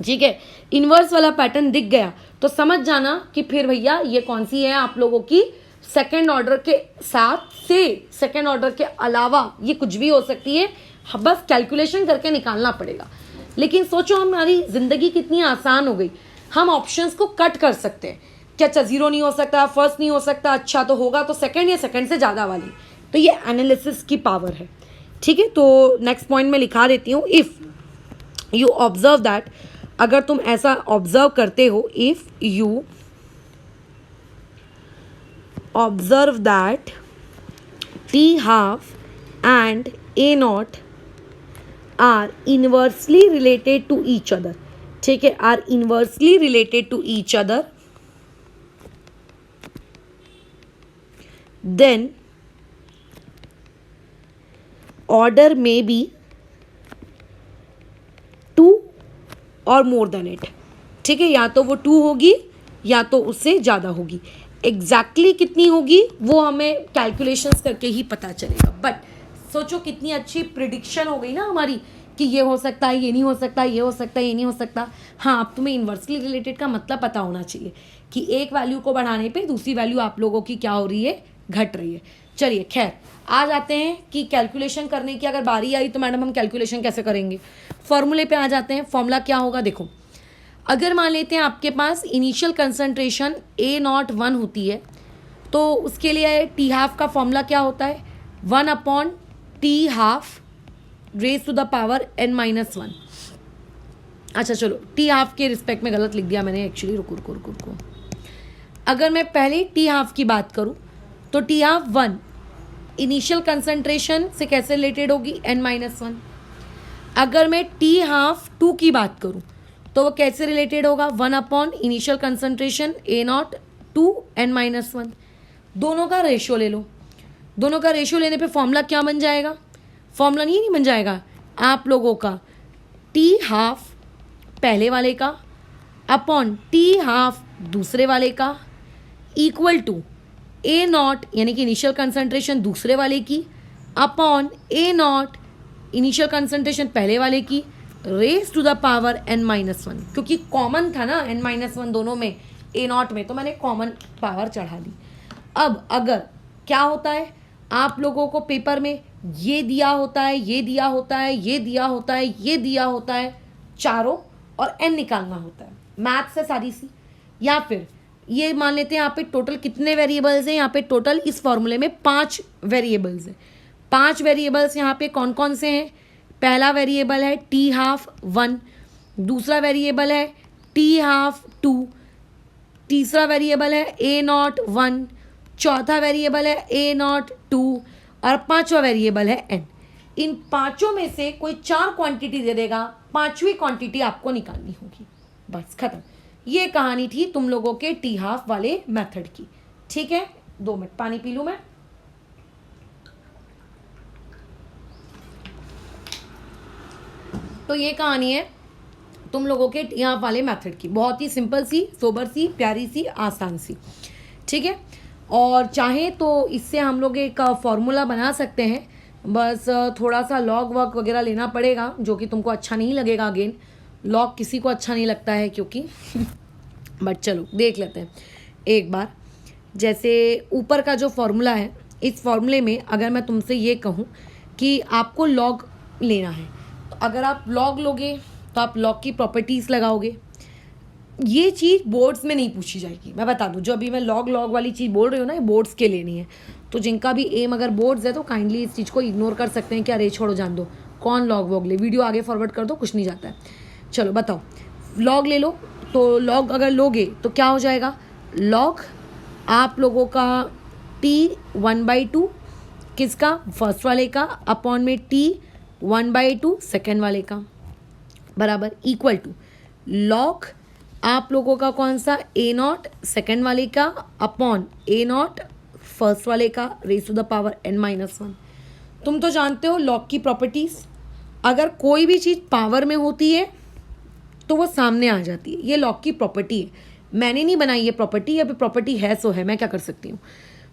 ठीक है, इन्वर्स वाला पैटर्न दिख गया तो समझ जाना कि फिर भैया ये कौन सी है आप लोगों की सेकेंड ऑर्डर के साथ से सेकेंड ऑर्डर के अलावा ये कुछ भी हो सकती है, बस कैलकुलेशन करके निकालना पड़ेगा। लेकिन सोचो हमारी ज़िंदगी कितनी आसान हो गई, हम ऑप्शंस को कट कर सकते हैं कि अच्छा जीरो नहीं हो सकता, फर्स्ट नहीं हो सकता, अच्छा तो होगा तो सेकंड या सेकंड से ज़्यादा वाली। तो ये एनालिसिस की पावर है, ठीक है। तो नेक्स्ट पॉइंट में लिखा देती हूँ, इफ़ यू ऑब्जर्व दैट, अगर तुम ऐसा ऑब्जर्व करते हो, if you observe that T half and A naught are inversely related to each other, ठीक है, are inversely related to each other, then order may be 2 और more than it, ठीक है, या तो वो 2 होगी या तो उससे ज़्यादा होगी। एग्जैक्टली कितनी होगी वो हमें कैलकुलेशंस करके ही पता चलेगा। बट सोचो कितनी अच्छी प्रिडिक्शन हो गई ना हमारी कि ये हो सकता है, ये नहीं हो सकता, ये हो सकता है, ये नहीं हो सकता। हाँ, अब तुम्हें इन्वर्सली रिलेटेड का मतलब पता होना चाहिए कि एक वैल्यू को बढ़ाने पे दूसरी वैल्यू आप लोगों की क्या हो रही है, घट रही है। चलिए खैर, आ जाते हैं कि कैलकुलेशन करने की अगर बारी आई तो मैडम हम कैलकुलेशन कैसे करेंगे। फॉर्मूले पे आ जाते हैं। फॉर्मूला क्या होगा, देखो, अगर मान लेते हैं आपके पास इनिशियल कंसंट्रेशन A01 होती है तो उसके लिए टी हाफ का फॉर्मूला क्या होता है, 1/T half raise to the power n-1। अच्छा चलो, टी हाफ के रिस्पेक्ट में गलत लिख दिया मैंने एक्चुअली, रुको। अगर मैं पहले टी हाफ की बात करूँ तो टी हाफ 1 इनिशियल कंसंट्रेशन से कैसे रिलेटेड होगी, n-1। अगर मैं टी हाफ 2 की बात करूं तो वो कैसे रिलेटेड होगा, 1/ initial concentration A0 to n-1। दोनों का रेशियो ले लो। दोनों का रेशियो लेने पे फॉर्मूला क्या बन जाएगा, फॉर्मूला नहीं बन जाएगा आप लोगों का टी हाफ पहले वाले का अपॉन टी हाफ दूसरे वाले का इक्वल टू A0 यानी कि इनिशियल कंसंट्रेशन दूसरे वाले की अपॉन A0 इनिशियल कंसंट्रेशन पहले वाले की raise to the power n-1। क्योंकि कॉमन था ना n-1 दोनों में, A0 में, तो मैंने कॉमन पावर चढ़ा दी। अब अगर क्या होता है आप लोगों को पेपर में ये दिया होता है, ये दिया होता है, ये दिया होता है, ये दिया होता है, चारों, और n निकालना होता है, मैथ्स है सारी सी। या फिर ये मान लेते हैं यहाँ पे टोटल कितने वेरिएबल्स हैं, यहाँ पे टोटल इस फॉर्मूले में 5 वेरिएबल्स हैं। 5 वेरिएबल्स यहाँ पे कौन कौन से हैं, पहला वेरिएबल है टी हाफ 1, दूसरा वेरिएबल है टी हाफ 2, तीसरा वेरिएबल है A0 1, चौथा वेरिएबल है A0 2 और पांचवा वेरिएबल है n। इन पांचों में से कोई 4 क्वांटिटी दे देगा, पांचवी क्वांटिटी आपको निकालनी होगी, बस खत्म। ये कहानी थी तुम लोगों के टी हाफ वाले मेथड की, ठीक है। 2 मिनट पानी पी लूं मैं। तो ये कहानी है तुम लोगों के टी हाफ वाले मेथड की, बहुत ही सिंपल सी, सोबर सी, प्यारी सी, आसान सी, ठीक है। और चाहे तो इससे हम लोग एक फॉर्मूला बना सकते हैं, बस थोड़ा सा लॉग वर्क वगैरह लेना पड़ेगा जो कि तुमको अच्छा नहीं लगेगा। अगेन लॉग किसी को अच्छा नहीं लगता है क्योंकि बट चलो देख लेते हैं एक बार। जैसे ऊपर का जो फॉर्मूला है, इस फॉर्मूले में अगर मैं तुमसे ये कहूँ कि आपको लॉग लेना है, तो अगर आप लॉग लोगे तो आप लॉग की प्रॉपर्टीज़ लगाओगे। ये चीज़ बोर्ड्स में नहीं पूछी जाएगी, मैं बता दूं। जो अभी मैं लॉग वाली चीज़ बोल रही हूँ ना, ये बोर्ड्स के लिए नहीं है। तो जिनका भी एम अगर बोर्ड्स है तो काइंडली इस चीज़ को इग्नोर कर सकते हैं कि अरे छोड़ो जान दो, कौन लॉग वॉग ले, वीडियो आगे फॉरवर्ड कर दो, कुछ नहीं जाता है। चलो बताओ, लॉग ले लो। तो लॉग अगर लोगे तो क्या हो जाएगा, लॉग आप लोगों का T1/2 किसका, फर्स्ट वाले का, अपॉन में T1/2 सेकेंड वाले का, बराबर इक्वल टू लॉग आप लोगों का कौन सा, A0 सेकेंड वाले का अपॉन A0 फर्स्ट वाले का raise to the power n-1। तुम तो जानते हो लॉग की प्रॉपर्टीज़, अगर कोई भी चीज़ पावर में होती है तो वो सामने आ जाती है। ये लॉग की प्रॉपर्टी है, मैंने नहीं बनाई ये प्रॉपर्टी, अभी प्रॉपर्टी है सो है, मैं क्या कर सकती हूँ।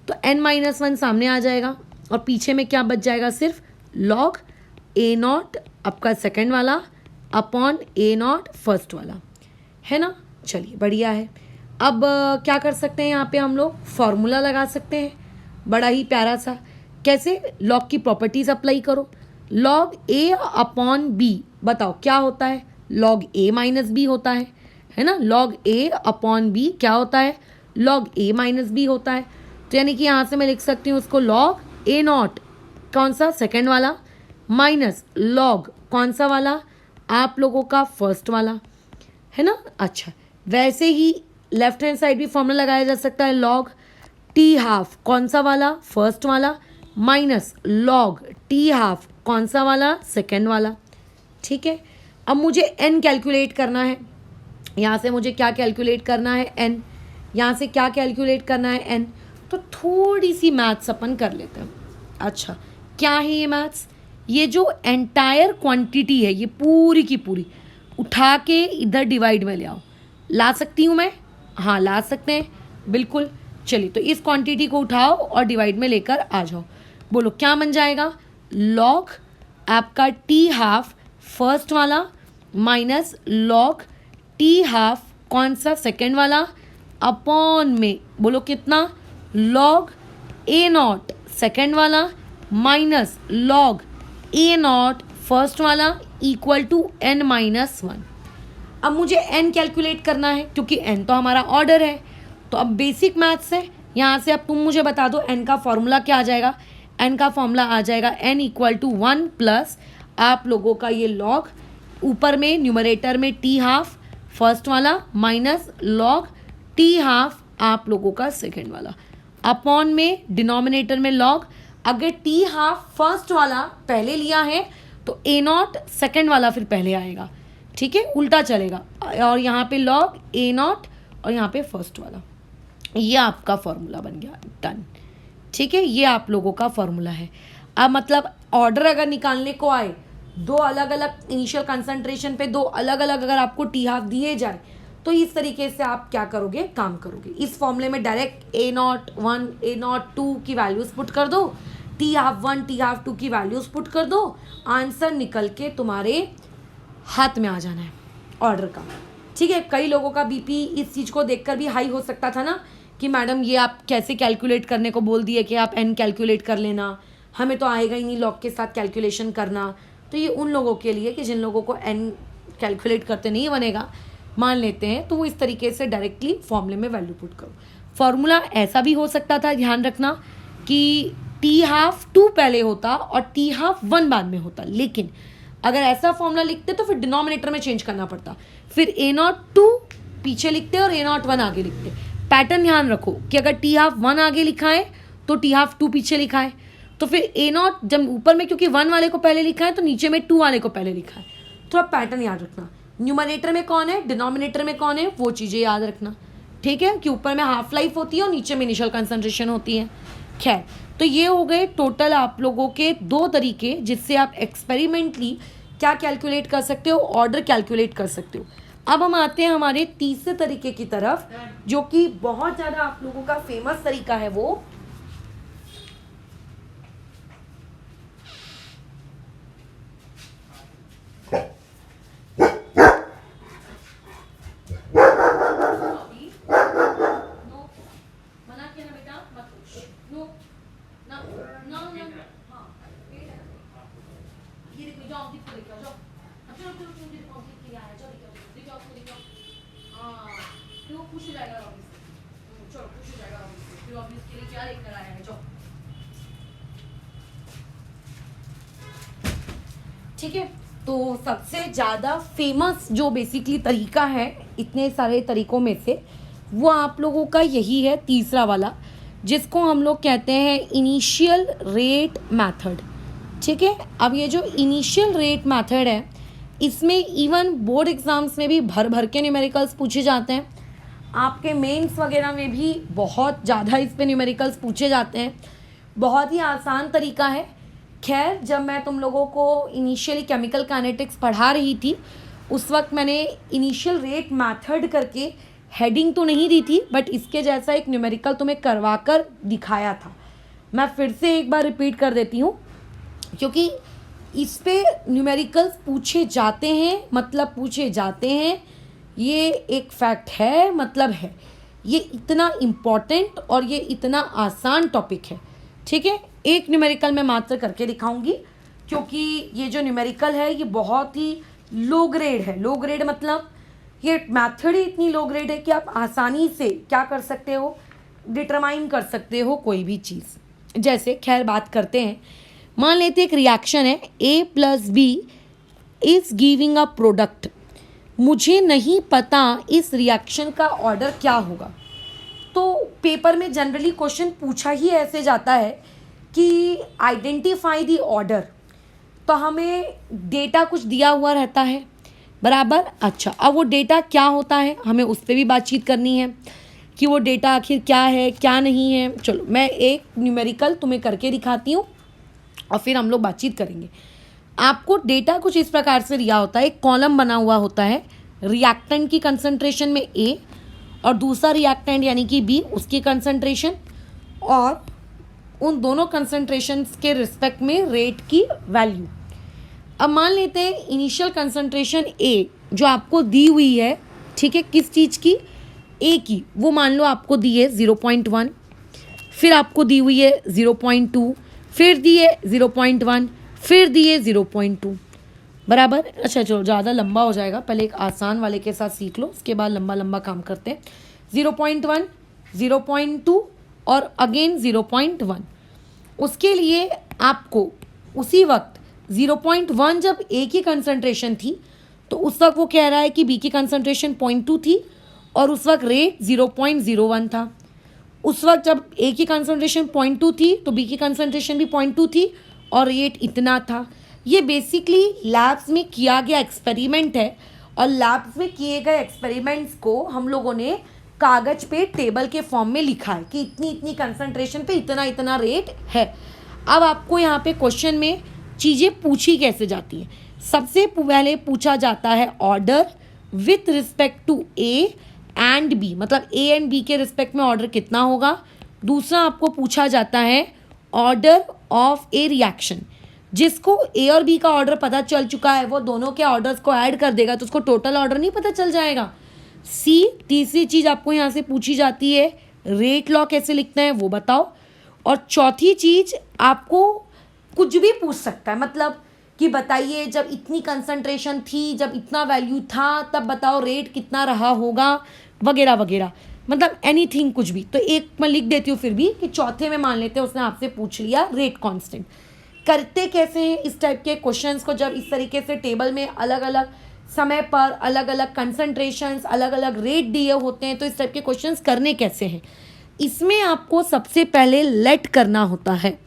तो n-1 सामने आ जाएगा और पीछे में क्या बच जाएगा, सिर्फ लॉग ए नॉट आपका सेकेंड वाला अपॉन ए नॉट फर्स्ट वाला, है ना। चलिए बढ़िया है। अब क्या कर सकते हैं, यहाँ पे हम लोग फॉर्मूला लगा सकते हैं, बड़ा ही प्यारा सा। कैसे? लॉग की प्रॉपर्टीज अप्लाई करो। लॉग ए अपॉन बी, बताओ क्या होता है? लॉग ए माइनस बी होता है ना। लॉग ए अपॉन बी क्या होता है? लॉग ए माइनस बी होता है। तो यानी कि यहाँ से मैं लिख सकती हूँ उसको लॉग ए नॉट कौन सा? सेकेंड वाला, माइनस लॉग कौन सा वाला? आप लोगों का फर्स्ट वाला, है ना। अच्छा, वैसे ही लेफ्ट हैंड साइड भी फॉर्मूला लगाया जा सकता है। लॉग टी हाफ कौन सा वाला? फर्स्ट वाला, माइनस लॉग टी हाफ कौन सा वाला? सेकेंड वाला। ठीक है, अब मुझे एन कैलकुलेट करना है। यहाँ से मुझे क्या कैलकुलेट करना है? एन। यहाँ से क्या कैलकुलेट करना है? एन। तो थोड़ी सी मैथ्स अपन कर लेते हैं। अच्छा, क्या है ये मैथ्स? ये जो एंटायर क्वांटिटी है, ये पूरी की पूरी उठा के इधर डिवाइड में ले आओ। ला सकती हूँ मैं? हाँ, ला सकते हैं, बिल्कुल। चलिए, तो इस क्वांटिटी को उठाओ और डिवाइड में लेकर आ जाओ। बोलो क्या बन जाएगा? लॉग आपका टी हाफ फर्स्ट वाला माइनस लॉग टी हाफ कौन सा? सेकेंड वाला, अपॉन में बोलो कितना? लॉग ए नॉट सेकेंड वाला minus log A naught first वाला equal to N minus one. अब मुझे एन कैलकुलेट करना है क्योंकि एन तो हमारा ऑर्डर है। तो अब बेसिक मैथ्स है, यहाँ से अब तुम मुझे बता दो एन का फॉर्मूला क्या आ जाएगा। एन का फॉर्मूला आ जाएगा एन इक्वल टू 1 प्लस आप लोगों का ये लॉग ऊपर में न्यूमरेटर में टी हाफ फर्स्ट वाला माइनस लॉग टी हाफ आप लोगों का सेकेंड वाला, अपॉन में डिनोमिनेटर में लॉग। अगर टी हाफ फर्स्ट वाला पहले लिया है तो ए नॉट सेकेंड वाला फिर पहले आएगा। ठीक है, उल्टा चलेगा। और यहाँ पे लॉग ए नॉट और यहाँ पे फर्स्ट वाला। ये आपका फॉर्मूला बन गया, डन। ठीक है, ये आप लोगों का फॉर्मूला है। अब मतलब ऑर्डर अगर निकालने को आए, दो अलग अलग इनिशियल कंसंट्रेशन पे दो अलग अलग अगर आपको टी हाफ दिए जाए तो इस तरीके से आप क्या करोगे? काम करोगे। इस फॉर्मूले में direct A not 1 A not 2 की वैल्यूज पुट कर दो, टी हाफ 1 टी हाफ 2 की वैल्यूज पुट कर दो, आंसर निकल के तुम्हारे हाथ में आ जाना है ऑर्डर का। ठीक है, कई लोगों का बीपी इस चीज़ को देखकर भी हाई हो सकता था ना कि मैडम ये आप कैसे कैलकुलेट करने को बोल दिए कि आप एन कैलकुलेट कर लेना, हमें तो आएगा ही नहीं लॉग के साथ कैलकुलेशन करना। तो ये उन लोगों के लिए कि जिन लोगों को एन कैलकुलेट करते नहीं बनेगा, मान लेते हैं, तो वो इस तरीके से डायरेक्टली फॉर्मूले में वैल्यू पुट करो। फॉर्मूला ऐसा भी हो सकता था, ध्यान रखना, कि टी हाफ 2 पहले होता और टी हाफ 1 बाद में होता। लेकिन अगर ऐसा फॉर्मूला लिखते तो फिर डिनोमिनेटर में चेंज करना पड़ता, फिर ए नॉट 2 पीछे लिखते और ए नॉट 1 आगे लिखते। पैटर्न ध्यान रखो कि अगर टी हाफ 1 आगे लिखा है तो टी हाफ 2 पीछे लिखा है, तो फिर ए नॉट जब ऊपर में क्योंकि 1 वाले को पहले लिखा है तो नीचे में 2 वाले को पहले लिखा है। थोड़ा पैटर्न याद रखना, न्यूमरेटर में कौन है, डिनोमिनेटर में कौन है, वो चीज़ें याद रखना। ठीक है, कि ऊपर में हाफ लाइफ होती है और नीचे में इनिशियल कंसंट्रेशन होती है। खैर, तो ये हो गए टोटल आप लोगों के 2 तरीके जिससे आप एक्सपेरिमेंटली क्या कैलकुलेट कर सकते हो, ऑर्डर कैलकुलेट कर सकते हो। अब हम आते हैं हमारे तीसरे तरीके की तरफ, जो कि बहुत ज़्यादा आप लोगों का फेमस तरीका है। वो ठीक है, तो सबसे ज़्यादा फेमस जो बेसिकली तरीका है इतने सारे तरीकों में से, वो आप लोगों का यही है तीसरा वाला, जिसको हम लोग कहते हैं इनिशियल रेट मेथड। ठीक है, अब ये जो इनिशियल रेट मेथड है, इसमें इवन बोर्ड एग्जाम्स में भी भर भर के न्यूमेरिकल्स पूछे जाते हैं, आपके मेंस वगैरह में भी बहुत ज़्यादा इस पे न्यूमेरिकल्स पूछे जाते हैं। बहुत ही आसान तरीका है। खैर, जब मैं तुम लोगों को इनिशियली केमिकल काइनेटिक्स पढ़ा रही थी उस वक्त मैंने इनिशियल रेट मेथड करके हेडिंग तो नहीं दी थी, बट इसके जैसा एक न्यूमेरिकल तुम्हें करवा कर दिखाया था। मैं फिर से एक बार रिपीट कर देती हूँ, क्योंकि इस पे न्यूमेरिकल्स पूछे जाते हैं, मतलब पूछे जाते हैं, ये एक फैक्ट है, मतलब है। ये इतना इम्पॉर्टेंट और ये इतना आसान टॉपिक है, ठीक है। एक न्यूमेरिकल मैं मात्र करके दिखाऊंगी, क्योंकि ये जो न्यूमेरिकल है ये बहुत ही लो ग्रेड है। लो ग्रेड मतलब ये मैथड ही इतनी लो ग्रेड है कि आप आसानी से क्या कर सकते हो, डिटरमाइन कर सकते हो कोई भी चीज़। जैसे खैर बात करते हैं, मान लेते एक रिएक्शन है, A plus B is giving a product. मुझे नहीं पता इस रिएक्शन का ऑर्डर क्या होगा। तो पेपर में जनरली क्वेश्चन पूछा ही ऐसे जाता है कि आइडेंटिफाई द ऑर्डर। तो हमें डेटा कुछ दिया हुआ रहता है, बराबर। अच्छा, अब वो डेटा क्या होता है हमें उस पर भी बातचीत करनी है कि वो डेटा आखिर क्या है क्या नहीं है। चलो मैं एक न्यूमेरिकल तुम्हें करके दिखाती हूँ और फिर हम लोग बातचीत करेंगे। आपको डेटा कुछ इस प्रकार से दिया होता है, एक कॉलम बना हुआ होता है, रिएक्टेंट की कंसंट्रेशन में A और दूसरा रिएक्टेंट यानी कि B, उसकी कंसंट्रेशन, और उन दोनों कंसंट्रेशंस के रिस्पेक्ट में रेट की वैल्यू। अब मान लेते हैं इनिशियल कंसंट्रेशन A जो आपको दी हुई है, ठीक है, किस चीज़ की, A की, वो मान लो आपको दी है 0.1, फिर आपको दी हुई है 0.2, फिर दी है 0.1, फिर दी है 0.2, बराबर। अच्छा चलो ज़्यादा लंबा हो जाएगा, पहले एक आसान वाले के साथ सीख लो, उसके बाद लंबा लंबा काम करते हैं। 0.1, 0.2 और अगेन 0.1। उसके लिए आपको उसी वक्त 0.1 जब A की कंसंट्रेशन थी तो उस वक्त वो कह रहा है कि B की कंसंट्रेशन 0.2 थी और उस वक्त रेट 0.01 था। उस वक्त जब A की कंसंट्रेशन 0.2 थी तो B की कंसंट्रेशन भी 0.2 थी और रेट इतना था। ये बेसिकली लैब्स में किया गया एक्सपेरिमेंट है और लैब्स में किए गए एक्सपेरिमेंट्स को हम लोगों ने कागज़ पे टेबल के फॉर्म में लिखा है कि इतनी इतनी कंसंट्रेशन पे इतना इतना रेट है। अब आपको यहाँ पे क्वेश्चन में चीज़ें पूछी कैसे जाती हैं। सबसे पहले पूछा जाता है order with respect to A and B, मतलब A एंड B के रिस्पेक्ट में ऑर्डर कितना होगा। दूसरा आपको पूछा जाता है ऑर्डर ऑफ ए रिएक्शन, जिसको A और B का ऑर्डर पता चल चुका है वो दोनों के ऑर्डर्स को ऐड कर देगा तो उसको टोटल ऑर्डर नहीं पता चल जाएगा। सी, तीसरी चीज़ आपको यहाँ से पूछी जाती है रेट लॉ कैसे लिखना है वो बताओ। और चौथी चीज़ आपको कुछ भी पूछ सकता है, मतलब कि बताइए जब इतनी कंसंट्रेशन थी, जब इतना वैल्यू था, तब बताओ रेट कितना रहा होगा, वगैरह वगैरह, मतलब एनीथिंग, कुछ भी। तो एक मैं लिख देती हूँ फिर भी कि चौथे में मान लेते हैं उसने आपसे पूछ लिया रेट कांस्टेंट। करते कैसे हैं इस टाइप के क्वेश्चंस को, जब इस तरीके से टेबल में अलग अलग समय पर अलग अलग कंसंट्रेशंस, अलग अलग रेट दिए होते हैं, तो इस टाइप के क्वेश्चंस करने कैसे हैं। इसमें आपको सबसे पहले लेट करना होता है।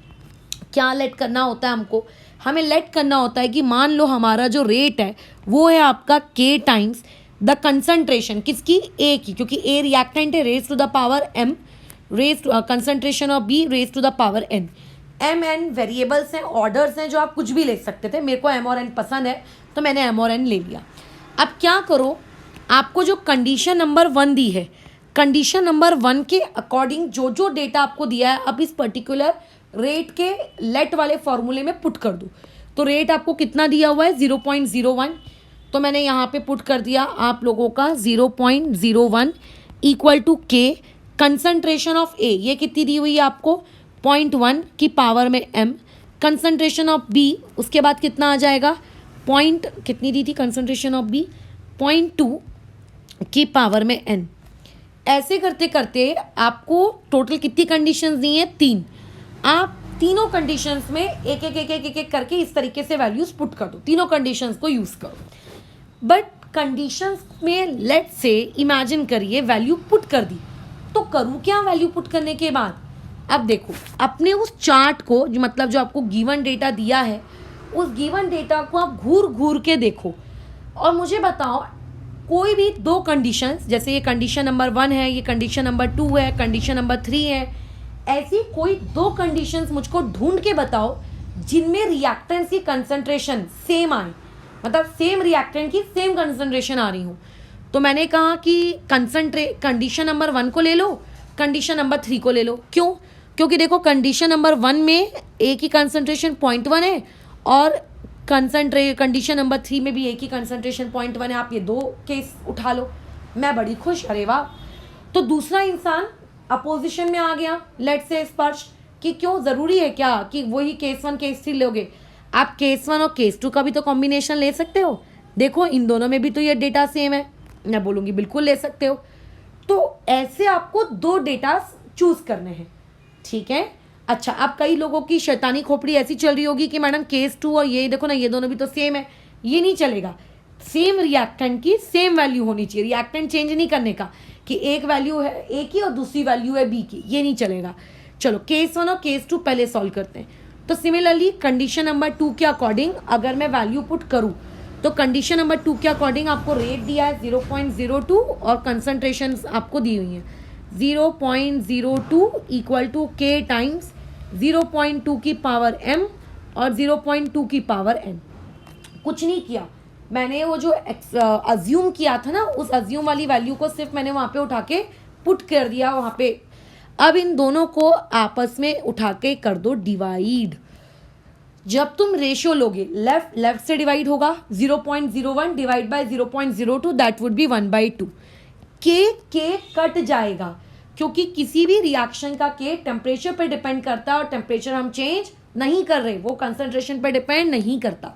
क्या लेट करना होता है हमको, हमें लेट करना होता है कि मान लो हमारा जो रेट है वो है आपका K टाइम्स द कंसंट्रेशन किसकी, A की, क्योंकि A रिएक्टेंट है, raise to the power M, raise concentration of B raise to the power N। M N variables हैं, ऑर्डर्स हैं जो आप कुछ भी ले सकते थे। मेरे को M और N पसंद है तो मैंने M और N ले लिया। अब क्या करो, आपको जो कंडीशन नंबर 1 दी है, कंडीशन नंबर 1 के अकॉर्डिंग जो जो डेटा आपको दिया है अब इस पर्टिकुलर रेट के लेट वाले फॉर्मूले में पुट कर दो। तो रेट आपको कितना दिया हुआ है 0.01, तो मैंने यहाँ पे पुट कर दिया आप लोगों का 0.01 equal to K concentration of A, ये कितनी दी हुई है आपको 0.1 की पावर में M, कंसंट्रेशन ऑफ B उसके बाद कितना आ जाएगा पॉइंट, कितनी दी थी कंसंट्रेशन ऑफ B 0.2 की पावर में N। ऐसे करते करते आपको टोटल कितनी कंडीशंस दी हैं 3। आप तीनों कंडीशंस में एक एक एक एक एक एक करके इस तरीके से वैल्यूज पुट कर दो, तीनों कंडीशंस को यूज़ करो। बट कंडीशंस में लेट से इमेजिन करिए वैल्यू पुट कर दी, तो करूँ क्या वैल्यू पुट करने के बाद। अब देखो अपने उस चार्ट को जो मतलब जो आपको गिवन डेटा दिया है उस गिवन डेटा को आप घूर घूर के देखो और मुझे बताओ कोई भी दो कंडीशंस, जैसे ये कंडीशन नंबर 1 है, ये कंडीशन नंबर 2 है, कंडीशन नंबर 3 है, ऐसी कोई दो कंडीशंस मुझको ढूंढ के बताओ जिनमें रिएक्टेंट्स की कंसंट्रेशन सेम आए, मतलब सेम रिएक्टेंट की सेम कंसंट्रेशन आ रही हो। तो मैंने कहा कि कंडीशन नंबर 1 को ले लो, कंडीशन नंबर 3 को ले लो। क्यों? क्योंकि देखो कंडीशन नंबर 1 में A की कंसंट्रेशन 0.1 है और कंडीशन नंबर 3 में भी एक ही कंसंट्रेशन पॉइंट 1 है, आप ये 2 केस उठा लो, मैं बड़ी खुश, अरे वाह। तो दूसरा इंसान अपोजिशन में आ गया, लेट्स से स्पर्श, कि क्यों ज़रूरी है क्या कि वही केस 1 केस 3 लोगे, आप केस 1 और केस 2 का भी तो कॉम्बिनेशन ले सकते हो, देखो इन दोनों में भी तो ये डेटा सेम है, मैं बोलूँगी बिल्कुल ले सकते हो। तो ऐसे आपको 2 डेटा चूज करने हैं, ठीक है। अच्छा, अब कई लोगों की शैतानी खोपड़ी ऐसी चल रही होगी कि मैडम केस 2 और ये देखो ना, ये दोनों भी तो सेम है, ये नहीं चलेगा, सेम रिएक्टेंट की सेम वैल्यू होनी चाहिए, रिएक्टेंट चेंज नहीं करने का कि एक वैल्यू है ए की और दूसरी वैल्यू है बी की, ये नहीं चलेगा। चलो केस 1 और केस 2 पहले सॉल्व करते हैं। तो सिमिलरली कंडीशन नंबर 2 के अकॉर्डिंग अगर मैं वैल्यू पुट करूँ तो कंडीशन नंबर 2 के अकॉर्डिंग आपको रेट दिया है 0.02 और कंसंट्रेशन आपको दी हुई है 0.02 इक्वल टू के टाइम्स 0.2 की पावर m और 0.2 की पावर n। कुछ नहीं किया मैंने, वो जो अज्यूम किया था ना, उस अज्यूम वाली वैल्यू को सिर्फ मैंने वहाँ पे उठा के पुट कर दिया वहाँ पे। अब इन दोनों को आपस में उठा के कर दो डिवाइड। जब तुम रेशियो लोगे लेफ्ट से डिवाइड होगा 0.01 divide by 0.02 that would B 1/2। के कट जाएगा क्योंकि किसी भी रिएक्शन का के टेम्परेचर पे डिपेंड करता है और टेम्परेचर हम चेंज नहीं कर रहे, वो कंसंट्रेशन पे डिपेंड नहीं करता।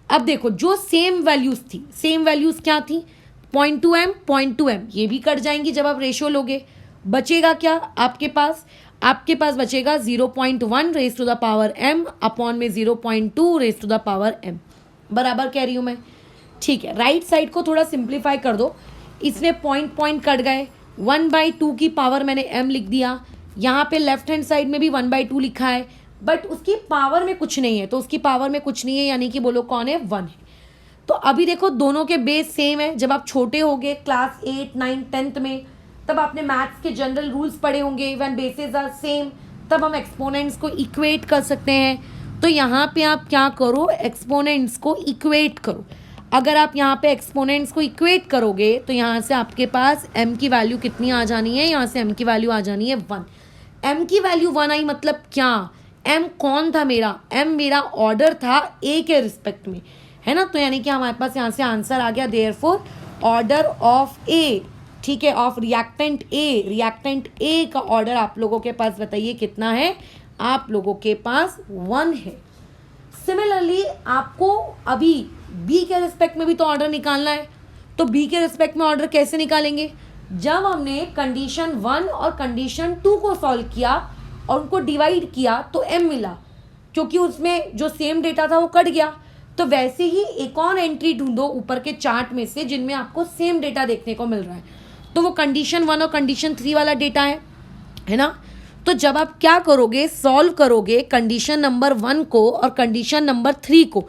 अब देखो जो सेम वैल्यूज थी, सेम वैल्यूज क्या थी, 0.2m 0.2m, ये भी कट जाएंगी जब आप रेशियो लोगे। बचेगा क्या आपके पास बचेगा 0.1 raise to the power m upon में 0.2 raise to the power m, बराबर कह रही हूँ मैं, ठीक है। राइट साइड को थोड़ा सिंप्लीफाई कर दो, इसमें पॉइंट कट गए, 1/2 की पावर मैंने m लिख दिया, यहाँ पे लेफ्ट हैंड साइड में भी 1/2 लिखा है, बट उसकी पावर में कुछ नहीं है, तो उसकी पावर में कुछ नहीं है यानी कि बोलो कौन है, 1 है। तो अभी देखो दोनों के बेस सेम है। जब आप छोटे होंगे क्लास 8, 9, 10th में, तब आपने मैथ्स के जनरल रूल्स पढ़े होंगे, व्हेन बेसेस आर सेम, तब हम एक्सपोनेंट्स को इक्वेट कर सकते हैं। तो यहाँ पे आप क्या करो, एक्सपोनेंट्स को इक्वेट करो। अगर आप यहाँ पे एक्सपोनेंट्स को इक्वेट करोगे तो यहाँ से आपके पास m की वैल्यू कितनी आ जानी है, यहाँ से m की वैल्यू आ जानी है 1। m की वैल्यू 1 आई मतलब क्या, m कौन था मेरा, m मेरा ऑर्डर था a के रिस्पेक्ट में, है ना। तो यानी कि हमारे पास यहाँ से आंसर आ गया देयरफॉर ऑर्डर ऑफ a, ठीक है, ऑफ रिएक्टेंट ए का ऑर्डर आप लोगों के पास बताइए कितना है, आप लोगों के पास 1 है। सिमिलरली आपको अभी बी के रिस्पेक्ट में भी तो ऑर्डर निकालना है, तो बी के रिस्पेक्ट में ऑर्डर कैसे निकालेंगे, जब हमने कंडीशन 1 और कंडीशन 2 को सॉल्व किया और उनको डिवाइड किया तो m मिला, क्योंकि उसमें जो सेम डेटा था वो कट गया। तो वैसे ही एक और एंट्री ढूंढो ऊपर के चार्ट में से जिनमें आपको सेम डेटा देखने को मिल रहा है, तो वो कंडीशन 1 और कंडीशन 3 वाला डेटा है ना। तो जब आप क्या करोगे, सॉल्व करोगे कंडीशन नंबर 1 को और कंडीशन नंबर 3 को,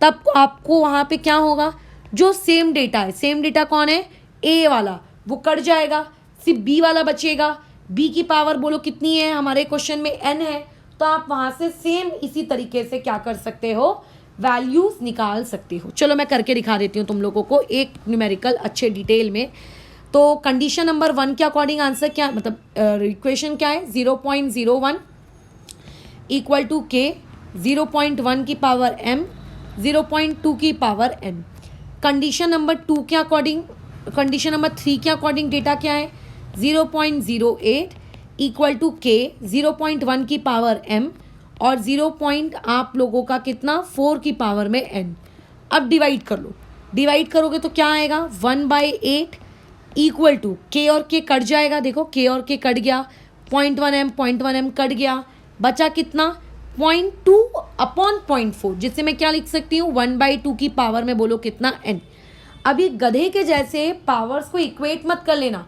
तब आपको वहाँ पे क्या होगा, जो सेम डेटा है, सेम डेटा कौन है, ए वाला, वो कट जाएगा, सिर्फ बी वाला बचेगा। बी की पावर बोलो कितनी है, हमारे क्वेश्चन में n है, तो आप वहाँ से सेम इसी तरीके से क्या कर सकते हो, वैल्यूज निकाल सकते हो। चलो मैं करके दिखा देती हूँ तुम लोगों को एक न्यूमेरिकल अच्छे डिटेल में। तो कंडीशन नंबर 1 के अकॉर्डिंग आंसर क्या, मतलब इक्वेशन क्या है, 0.01 इक्वल टू के 0.1 की पावर m 0.2 की पावर n। कंडीशन नंबर 2 के अकॉर्डिंग, कंडीशन नंबर 3 के अकॉर्डिंग डेटा क्या है, 0.08 इक्वल टू के 0.1 की पावर m और 0. आप लोगों का कितना, 4 की पावर में n। अब डिवाइड कर लो, डिवाइड करोगे तो क्या आएगा, 1/8 इक्वल टू के और के कट जाएगा, देखो के और के कट गया, 0.1m कट गया, बचा कितना 0.2 अपॉन 0.4, जिससे मैं क्या लिख सकती हूँ 1/2 की पावर में बोलो कितना n। अभी गधे के जैसे पावर्स को इक्वेट मत कर लेना,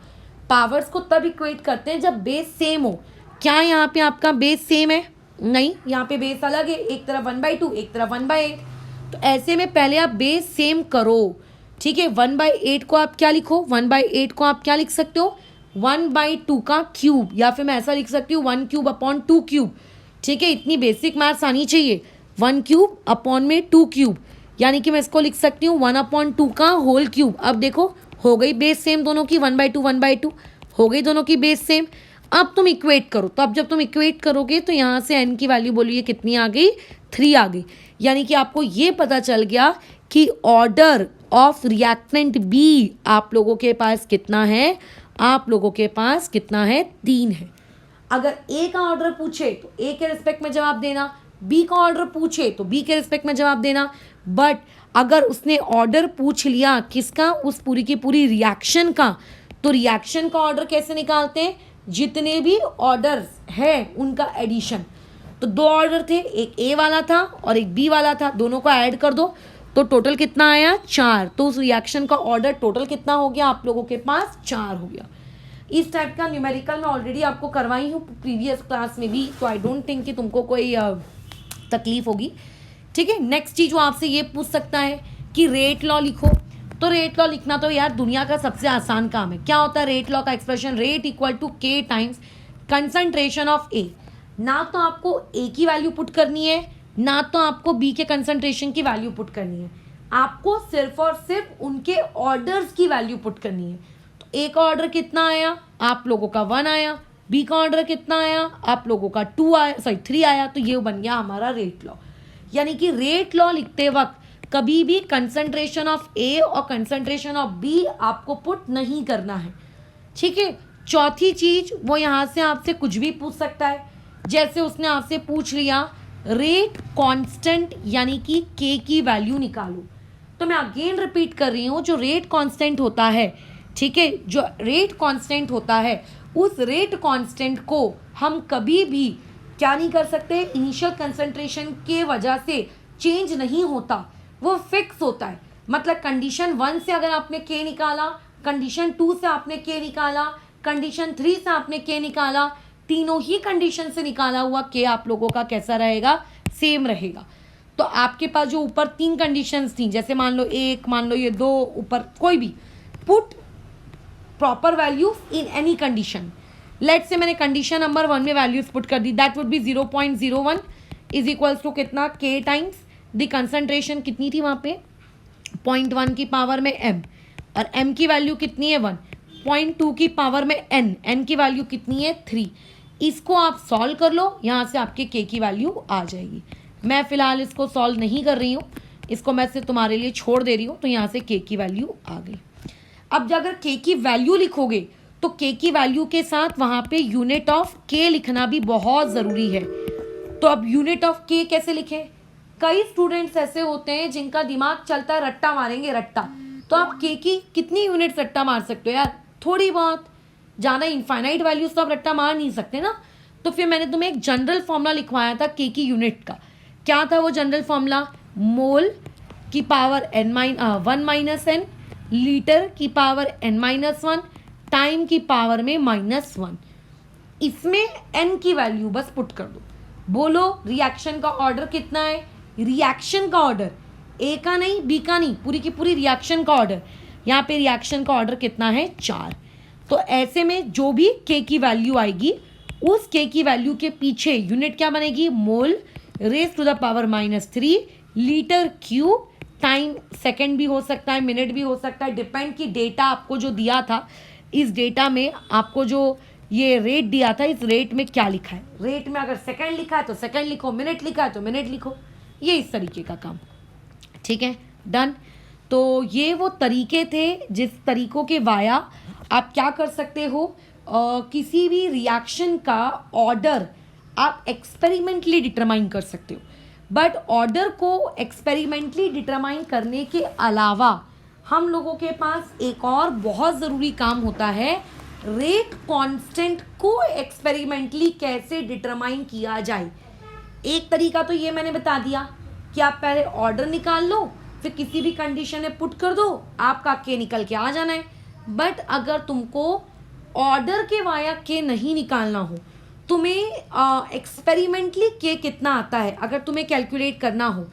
पावर्स को तब इक्वेट करते हैं जब बेस सेम हो। क्या यहाँ पे आपका बेस सेम है, नहीं, यहाँ पे बेस अलग है, एक तरफ 1/2 एक तरफ 1/8, तो ऐसे में पहले आप बेस सेम करो, ठीक है। 1/8 को आप क्या लिखो, 1/8 को आप क्या लिख सकते हो, 1/2 का क्यूब, या फिर मैं ऐसा लिख सकती हूँ 1 क्यूब अपॉन 2 क्यूब, ठीक है। इतनी बेसिक मैथ्स आनी चाहिए, 1 क्यूब अपॉन में 2 क्यूब, यानी कि मैं इसको लिख सकती हूँ 1/2 का होल क्यूब। अब देखो हो गई बेस सेम दोनों की, 1/2 हो गई दोनों की बेस सेम। अब तुम इक्वेट करो, तो अब जब तुम इक्वेट करोगे तो यहाँ से n की वैल्यू बोलिए कितनी आ गई, 3 आ गई। यानी कि आपको ये पता चल गया कि ऑर्डर ऑफ रिएक्टेंट बी आप लोगों के पास कितना है, आप लोगों के पास कितना है, 3 है। अगर ए का ऑर्डर पूछे तो ए के रिस्पेक्ट में जवाब देना, बी का ऑर्डर पूछे तो बी के रिस्पेक्ट में जवाब देना। बट अगर उसने ऑर्डर पूछ लिया किसका, उस पूरी की पूरी रिएक्शन का, तो रिएक्शन का ऑर्डर कैसे निकालते हैं, जितने भी ऑर्डर्स हैं उनका एडिशन। तो 2 ऑर्डर थे, एक ए वाला था और एक बी वाला था, दोनों को ऐड कर दो तो टोटल कितना आया, 4। तो उस रिएक्शन का ऑर्डर टोटल कितना हो गया, आप लोगों के पास 4 हो गया। इस टाइप का न्यूमेरिकल मैं ऑलरेडी आपको करवाई हूँ प्रीवियस क्लास में भी, तो आई डोंट थिंक कि तुमको कोई तकलीफ होगी। ठीक है, नेक्स्ट चीज वो आपसे ये पूछ सकता है कि रेट लॉ लिखो। तो रेट लॉ लिखना तो यार दुनिया का सबसे आसान काम है। क्या होता है रेट लॉ का एक्सप्रेशन, रेट इक्वल टू के टाइम्स कंसंट्रेशन ऑफ ए। ना तो आपको ए की वैल्यू पुट करनी है, ना तो आपको बी के कंसंट्रेशन की वैल्यू पुट करनी है, आपको सिर्फ और सिर्फ उनके ऑर्डर्स की वैल्यू पुट करनी है। तो ए का ऑर्डर कितना आया, आप लोगों का 1 आया, बी का ऑर्डर कितना आया, आप लोगों का 2 आया, सॉरी 3 आया। तो ये बन गया हमारा रेट लॉ। यानी कि रेट लॉ लिखते वक्त कभी भी कंसंट्रेशन ऑफ ए और कंसंट्रेशन ऑफ बी आपको पुट नहीं करना है। ठीक है, चौथी चीज वो यहां से आपसे कुछ भी पूछ सकता है। जैसे उसने आपसे पूछ लिया रेट कांस्टेंट यानी कि के की वैल्यू निकालो। तो मैं अगेन रिपीट कर रही हूं, जो रेट कांस्टेंट होता है, ठीक है, जो रेट कांस्टेंट होता है, उस रेट कांस्टेंट को हम कभी भी क्या नहीं कर सकते, इनिशियल कंसंट्रेशन के वजह से चेंज नहीं होता, वो फिक्स होता है। मतलब कंडीशन 1 से अगर आपने के निकाला, कंडीशन 2 से आपने के निकाला, कंडीशन 3 से आपने के निकाला, तीनों ही कंडीशन से निकाला हुआ के आप लोगों का कैसा रहेगा, सेम रहेगा। तो आपके पास जो ऊपर 3 कंडीशंस थी, जैसे मान लो 1, मान लो ये 2, ऊपर कोई भी, put proper values in any condition. Let से मैंने कंडीशन नंबर 1 में वैल्यूज पुट कर दी, that would be 0.01 is equals to कितना, के टाइम्स द कंसंट्रेशन कितनी थी वहाँ पे, 0.1 की पावर में m, और m की वैल्यू कितनी है 1, 0.2 की पावर में n की वैल्यू कितनी है 3। इसको आप सॉल्व कर लो, यहाँ से आपके k की वैल्यू आ जाएगी। मैं फिलहाल इसको सॉल्व नहीं कर रही हूँ, इसको मैं से तुम्हारे लिए छोड़ दे रही हूँ। तो यहाँ से k की वैल्यू आ गई। अब अगर k की वैल्यू लिखोगे तो k की वैल्यू के साथ वहाँ पे यूनिट ऑफ k लिखना भी बहुत ज़रूरी है। तो अब यूनिट ऑफ k कैसे लिखें, कई स्टूडेंट्स ऐसे होते हैं जिनका दिमाग चलता है रट्टा मारेंगे रट्टा। तो आप k की कितनी यूनिट रट्टा मार सकते हो यार, थोड़ी बहुत, ज़्यादा इनफाइनाइट वैल्यूज तो आप रट्टा मार नहीं सकते ना। तो फिर मैंने तुम्हें एक जनरल फॉर्मूला लिखवाया था k की यूनिट का। क्या था वो जनरल फॉर्मूला, मोल की power n-1 minus n, litre की पावर n-1, टाइम की पावर में -1। इसमें n की वैल्यू बस पुट कर दो। बोलो रिएक्शन का ऑर्डर कितना है, रिएक्शन का ऑर्डर ए का नहीं, बी का नहीं, पूरी की पूरी रिएक्शन का ऑर्डर। यहाँ पे रिएक्शन का ऑर्डर कितना है 4। तो ऐसे में जो भी k की वैल्यू आएगी, उस k की वैल्यू के पीछे यूनिट क्या बनेगी, mole raise to the power -3, litre cube, time second भी हो सकता है, मिनट भी हो सकता है, डिपेंड कि डेटा आपको जो दिया था, इस डेटा में आपको जो ये रेट दिया था, इस रेट में क्या लिखा है। रेट में अगर सेकंड लिखा है तो सेकंड लिखो, मिनट लिखा है तो मिनट लिखो, ये इस तरीके का काम। ठीक है, डन। तो ये वो तरीके थे जिस तरीकों के वाया आप क्या कर सकते हो, किसी भी रिएक्शन का ऑर्डर आप एक्सपेरिमेंटली डिटरमाइन कर सकते हो। बट ऑर्डर को एक्सपेरिमेंटली डिटरमाइन करने के अलावा हम लोगों के पास एक और बहुत ज़रूरी काम होता है, रेट कांस्टेंट को एक्सपेरिमेंटली कैसे डिटरमाइन किया जाए। एक तरीका तो ये मैंने बता दिया कि आप पहले ऑर्डर निकाल लो, फिर किसी भी कंडीशन में पुट कर दो, आपका के निकल के आ जाना है। बट अगर तुमको ऑर्डर के वाया के नहीं निकालना हो, तुम्हें एक्सपेरिमेंटली के कितना आता है अगर तुम्हें कैलकुलेट करना हो,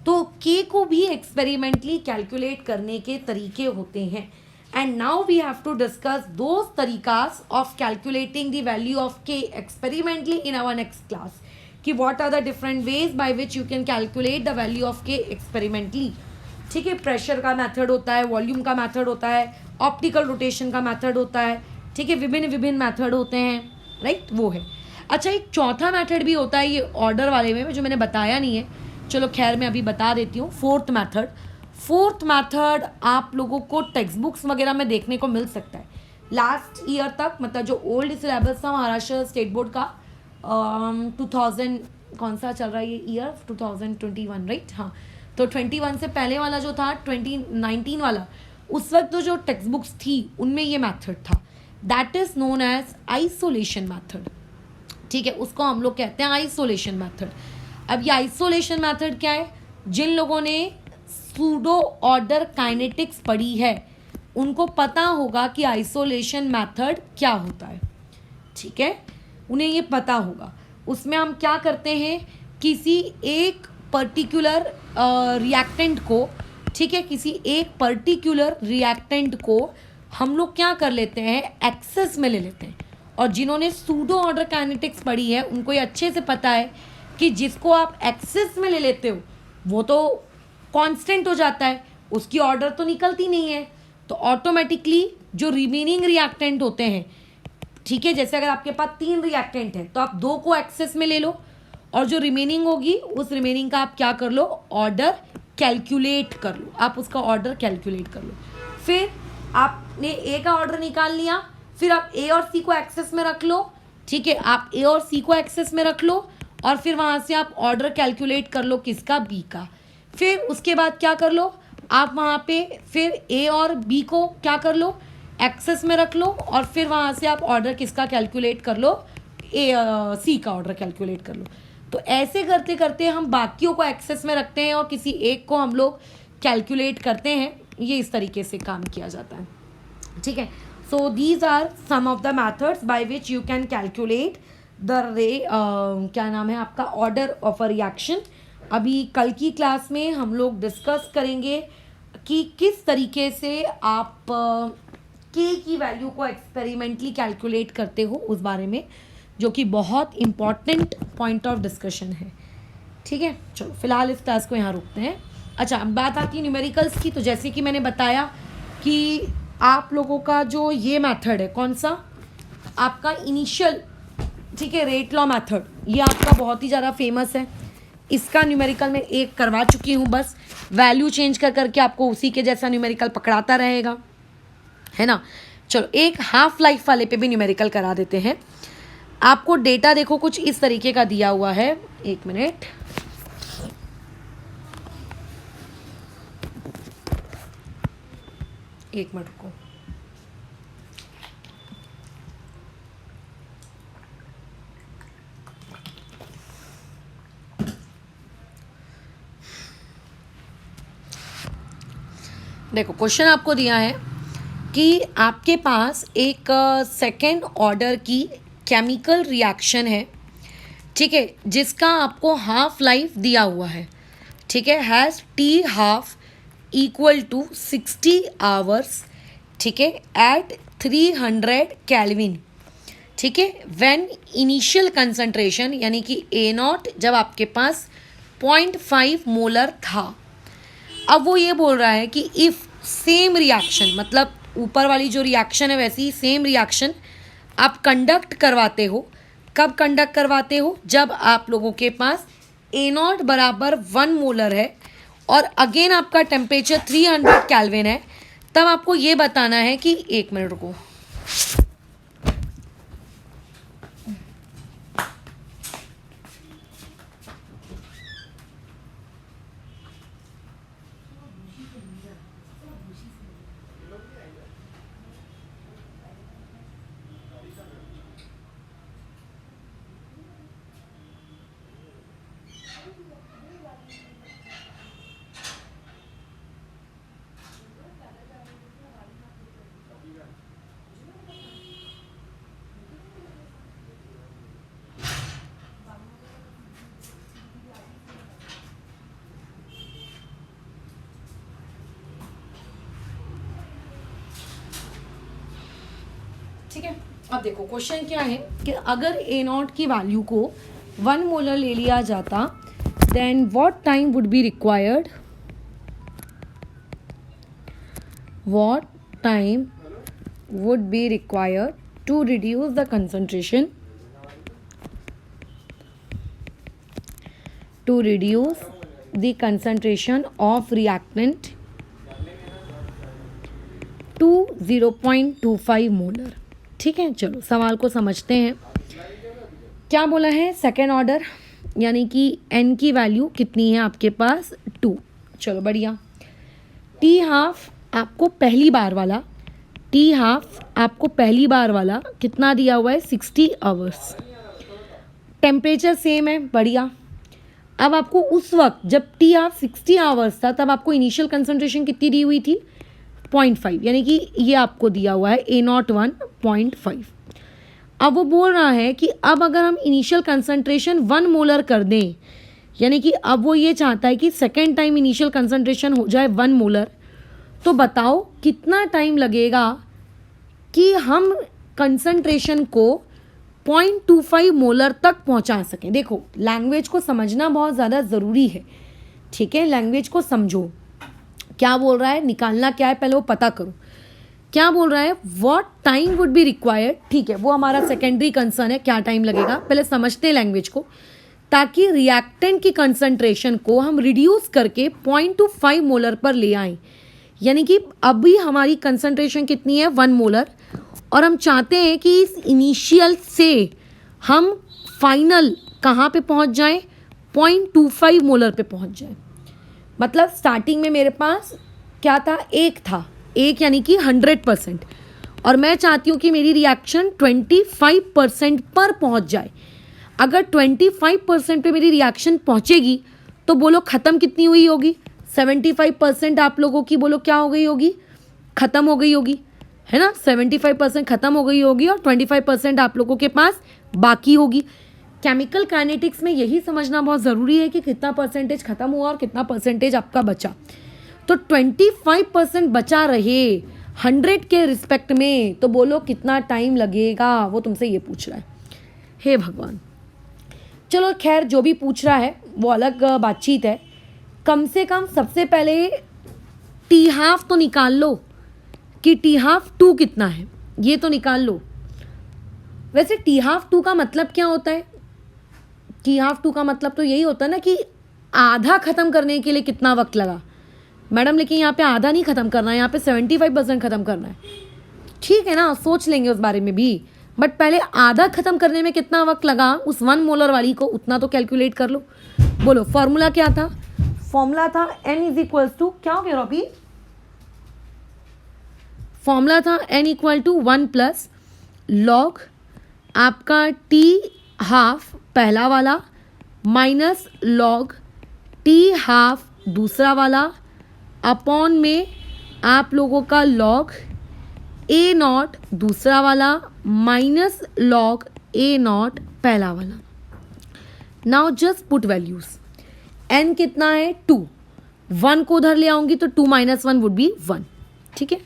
तो के को भी एक्सपेरिमेंटली कैलकुलेट करने के तरीके होते हैं। And now we have to discuss those तरीकास of calculating the value of K experimentally in our next class, कि what are the different ways by which you can calculate the value of K experimentally. ठीक है, pressure का method होता है, volume का method होता है, ऑप्टिकल रोटेशन का मेथड होता है। ठीक है, विभिन्न मेथड होते हैं, राइट, वो है। अच्छा, एक चौथा मेथड भी होता है ये ऑर्डर वाले में, जो मैंने बताया नहीं है, चलो खैर मैं अभी बता देती हूँ। फोर्थ मैथड आप लोगों को टेक्स्ट बुक्स वगैरह में देखने को मिल सकता है। लास्ट ईयर तक मतलब जो ओल्ड सिलेबस था महाराष्ट्र स्टेट बोर्ड का 2000 कौन सा चल रहा है ये ईयर 2021 राइट, हाँ, तो 21 से पहले वाला जो था 2019 वाला, उस वक्त तो जो टेक्स्ट बुक्स थी उनमें ये मैथड था। That is known as isolation method. ठीक है, उसको हम लोग कहते हैं आइसोलेशन मैथड। अब ये आइसोलेशन मैथड क्या है, जिन लोगों ने सूडो ऑर्डर काइनेटिक्स पढ़ी है उनको पता होगा कि आइसोलेशन मैथड क्या होता है। ठीक है, उन्हें ये पता होगा। उसमें हम क्या करते हैं, किसी एक पर्टिकुलर रिएक्टेंट को, ठीक है, किसी एक पर्टिकुलर रिएक्टेंट को हम लोग क्या कर लेते हैं, एक्सेस में ले लेते हैं। और जिन्होंने सूडो ऑर्डर काइनेटिक्स पढ़ी है उनको ये अच्छे से पता है कि जिसको आप एक्सेस में ले लेते हो वो तो कांस्टेंट हो जाता है, उसकी ऑर्डर तो निकलती नहीं है, तो ऑटोमेटिकली जो रिमेनिंग रिएक्टेंट होते हैं, ठीक है, जैसे अगर आपके पास 3 रिएक्टेंट है तो आप 2 को एक्सेस में ले लो और जो रिमेनिंग होगी उस रिमेनिंग का आप क्या कर लो, ऑर्डर कैलकुलेट कर लो, आप उसका ऑर्डर कैलकुलेट कर लो। फिर आपने ए का ऑर्डर निकाल लिया, फिर आप ए और सी को एक्सेस में रख लो। ठीक है, आप ए और सी को एक्सेस में रख लो और फिर वहाँ से आप ऑर्डर कैलकुलेट कर लो किसका, बी का। फिर उसके बाद क्या कर लो, आप वहाँ पे फिर ए और बी को क्या कर लो, एक्सेस में रख लो और फिर वहाँ से आप ऑर्डर किसका कैलकुलेट कर लो, सी का ऑर्डर कैलकुलेट कर लो। तो ऐसे करते करते हम बाकियों को एक्सेस में रखते हैं और किसी एक को हम लोग कैलकुलेट करते हैं। ये इस तरीके से काम किया जाता है। ठीक है, so these are some of the methods by which you can calculate the क्या नाम है आपका, ऑर्डर ऑफ अ रिएक्शन। अभी कल की क्लास में हम लोग डिस्कस करेंगे कि किस तरीके से आप के की वैल्यू को एक्सपेरिमेंटली कैलकुलेट करते हो, उस बारे में, जो कि बहुत इम्पॉर्टेंट पॉइंट ऑफ डिस्कशन है। ठीक है, चलो फिलहाल इस क्लास को यहाँ रोकते हैं। अच्छा, अब बात आती है न्यूमेरिकल्स की। तो जैसे कि मैंने बताया कि आप लोगों का जो ये मेथड है, कौन सा आपका इनिशियल, ठीक है, रेट लॉ मेथड, ये आपका बहुत ही ज़्यादा फेमस है। इसका न्यूमेरिकल में एक करवा चुकी हूँ, बस वैल्यू चेंज कर करके आपको उसी के जैसा न्यूमेरिकल पकड़ाता रहेगा, है ना। चलो एक हाफ लाइफ वाले पे भी न्यूमेरिकल करा देते हैं। आपको डेटा देखो कुछ इस तरीके का दिया हुआ है, एक मिनट, रुको। देखो क्वेश्चन आपको दिया है कि आपके पास एक सेकेंड ऑर्डर की केमिकल रिएक्शन है, ठीक है, जिसका आपको हाफ लाइफ दिया हुआ है, ठीक है, has T half equal to 60 hours, ठीक है, एट 300 केल्विन, ठीक है, व्हेन इनिशियल कंसंट्रेशन यानी कि ए नॉट जब आपके पास 0.5 मोलर था। अब वो ये बोल रहा है कि इफ़ सेम रिएक्शन, मतलब ऊपर वाली जो रिएक्शन है वैसी ही सेम रिएक्शन आप कंडक्ट करवाते हो, कब कंडक्ट करवाते हो, जब आप लोगों के पास ए नॉट बराबर 1 मोलर है और अगेन आपका टेम्परेचर 300 केल्विन है, तब आपको ये बताना है कि, एक मिनट रुको, ठीक है। अब देखो क्वेश्चन क्या है कि अगर ए नॉट की वैल्यू को 1 मोलर ले लिया जाता, then what time would be required, what time would be required to reduce the concentration, to reduce the concentration of reactant to 0.25 molar. ठीक है, चलो सवाल को समझते हैं। क्या बोला है, सेकेंड ऑर्डर यानी कि n की वैल्यू कितनी है आपके पास 2। चलो बढ़िया। टी हाफ आपको पहली बार वाला कितना दिया हुआ है 60 आवर्स। टेम्परेचर सेम है, बढ़िया। अब आपको उस वक्त जब टी हाफ 60 आवर्स था तब आपको इनिशियल कंसंट्रेशन कितनी दी हुई थी 0.5, यानी कि ये आपको दिया हुआ है A01 0.5। अब वो बोल रहा है कि अब अगर हम इनिशियल कंसंट्रेशन 1 मोलर कर दें, यानी कि अब वो ये चाहता है कि सेकेंड टाइम इनिशियल कंसंट्रेशन हो जाए 1 मोलर, तो बताओ कितना टाइम लगेगा कि हम कंसंट्रेशन को 0.25 मोलर तक पहुंचा सकें। देखो लैंग्वेज को समझना बहुत ज़्यादा ज़रूरी है, ठीक है, लैंग्वेज को समझो। क्या बोल रहा है, निकालना क्या है पहले वो पता करो। क्या बोल रहा है, what time would be required, ठीक है, वो हमारा सेकेंडरी कंसर्न है, क्या टाइम लगेगा, पहले समझते हैं लैंग्वेज को, ताकि रिएक्टेंट की कंसंट्रेशन को हम रिड्यूस करके 0.25 मोलर पर ले आएँ। यानी कि अभी हमारी कंसंट्रेशन कितनी है 1 मोलर, और हम चाहते हैं कि इस इनिशियल से हम फाइनल कहाँ पे पहुँच जाएं 0.25 मोलर पे पहुँच जाएं। मतलब स्टार्टिंग में मेरे पास क्या था, एक यानी कि 100%, और मैं चाहती हूँ कि मेरी रिएक्शन 25% पर पहुँच जाए। अगर 25% पे मेरी रिएक्शन पहुँचेगी तो बोलो ख़त्म कितनी हुई होगी, 75% आप लोगों की बोलो क्या हो गई होगी, ख़त्म हो गई होगी, है ना। 75% ख़त्म हो गई होगी और 25% आप लोगों के पास बाकी होगी। केमिकल काइनेटिक्स में यही समझना बहुत ज़रूरी है कि कितना परसेंटेज ख़त्म हुआ और कितना परसेंटेज आपका बचा। तो 25% बचा रहे 100 के रिस्पेक्ट में, तो बोलो कितना टाइम लगेगा, वो तुमसे ये पूछ रहा है। हे भगवान, चलो खैर जो भी पूछ रहा है वो अलग बातचीत है। कम से कम सबसे पहले टी हाफ तो निकाल लो कि टी हाफ 2 कितना है, ये तो निकाल लो। वैसे टी हाफ 2 का मतलब क्या होता है, टी हाफ 2 का मतलब तो यही होता है ना कि आधा ख़त्म करने के लिए कितना वक्त लगा। मैडम लेकिन यहाँ पे आधा नहीं ख़त्म करना है, यहाँ पे 75% ख़त्म करना है। ठीक है ना, सोच लेंगे उस बारे में भी, बट पहले आधा ख़त्म करने में कितना वक्त लगा उस 1 मोलर वाली को, उतना तो कैलकुलेट कर लो। बोलो फॉर्मूला क्या था, फॉर्मूला था n = क्या हो गया रॉबी, फॉर्मूला था n = 1 प्लस लॉग आपका टी हाफ पहला वाला माइनस लॉग टी हाफ दूसरा वाला अपॉन में आप लोगों का लॉग A0 दूसरा वाला माइनस लॉग A0 पहला वाला। Now just put values. n कितना है 2, 1 को उधर ले आऊंगी तो 2 - 1 वुड बी 1, ठीक है।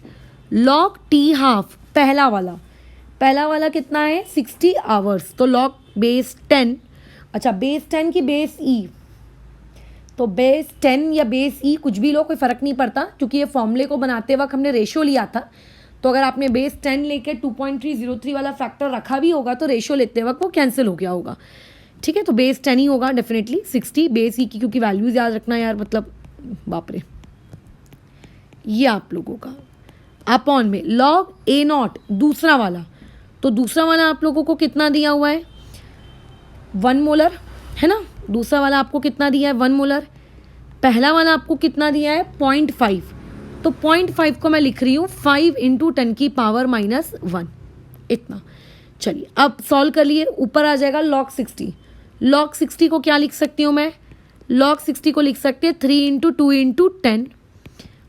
लॉग टी हाफ पहला वाला कितना है 60 आवर्स, तो लॉग बेस 10, अच्छा बेस 10 की बेस ई, तो बेस 10 या बेस ई कुछ भी लो, कोई फ़र्क नहीं पड़ता, क्योंकि ये फॉर्मूले को बनाते वक्त हमने रेशो लिया था। तो अगर आपने बेस 10 लेके 2.303 वाला फैक्टर रखा भी होगा तो रेशो लेते वक्त वो कैंसिल हो गया होगा, ठीक है। तो बेस 10 ही होगा डेफिनेटली, 60 बेस ई की, क्योंकि वैल्यूज़ याद रखना यार, मतलब बाप रे। ये आप लोगों का अपॉन में लॉग A0 दूसरा वाला, तो दूसरा वाला आप लोगों को कितना दिया हुआ है 1 मोलर, है ना। दूसरा वाला आपको कितना दिया है 1 मोलर, पहला वाला आपको कितना दिया है 0.5, तो 0.5 को मैं लिख रही हूँ 5 × 10⁻⁻1 इतना। चलिए अब सॉल्व कर लिए, ऊपर आ जाएगा log 60। log 60 को क्या लिख सकती हूँ मैं, log 60 को लिख सकते हैं 3 × 2 × 10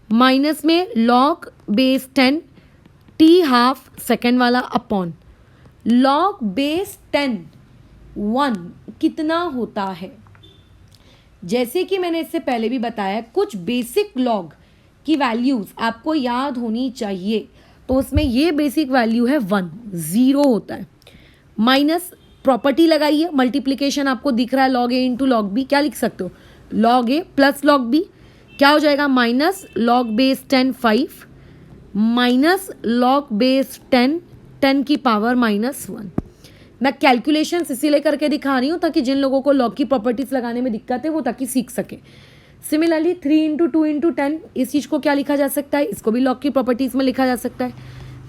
माइनस में log base 10 T half second वाला अपॉन log बेस 10 1 कितना होता है। जैसे कि मैंने इससे पहले भी बताया, कुछ बेसिक लॉग की वैल्यूज़ आपको याद होनी चाहिए, तो उसमें ये बेसिक वैल्यू है 1, 0 होता है। माइनस प्रॉपर्टी लगाइए, मल्टीप्लिकेशन आपको दिख रहा है log A × log B, क्या लिख सकते हो log A plus log B, क्या हो जाएगा minus log base 10 5 minus log base 10 10⁻⁻1। मैं कैलकुलेशंस इसीलिए करके दिखा रही हूँ ताकि जिन लोगों को लॉग की प्रॉपर्टीज लगाने में दिक्कत है वो ताकि सीख सके। सिमिलरली 3 इंटू 2 इंटू 10, इस चीज़ को क्या लिखा जा सकता है, इसको भी लॉग की प्रॉपर्टीज़ में लिखा जा सकता है,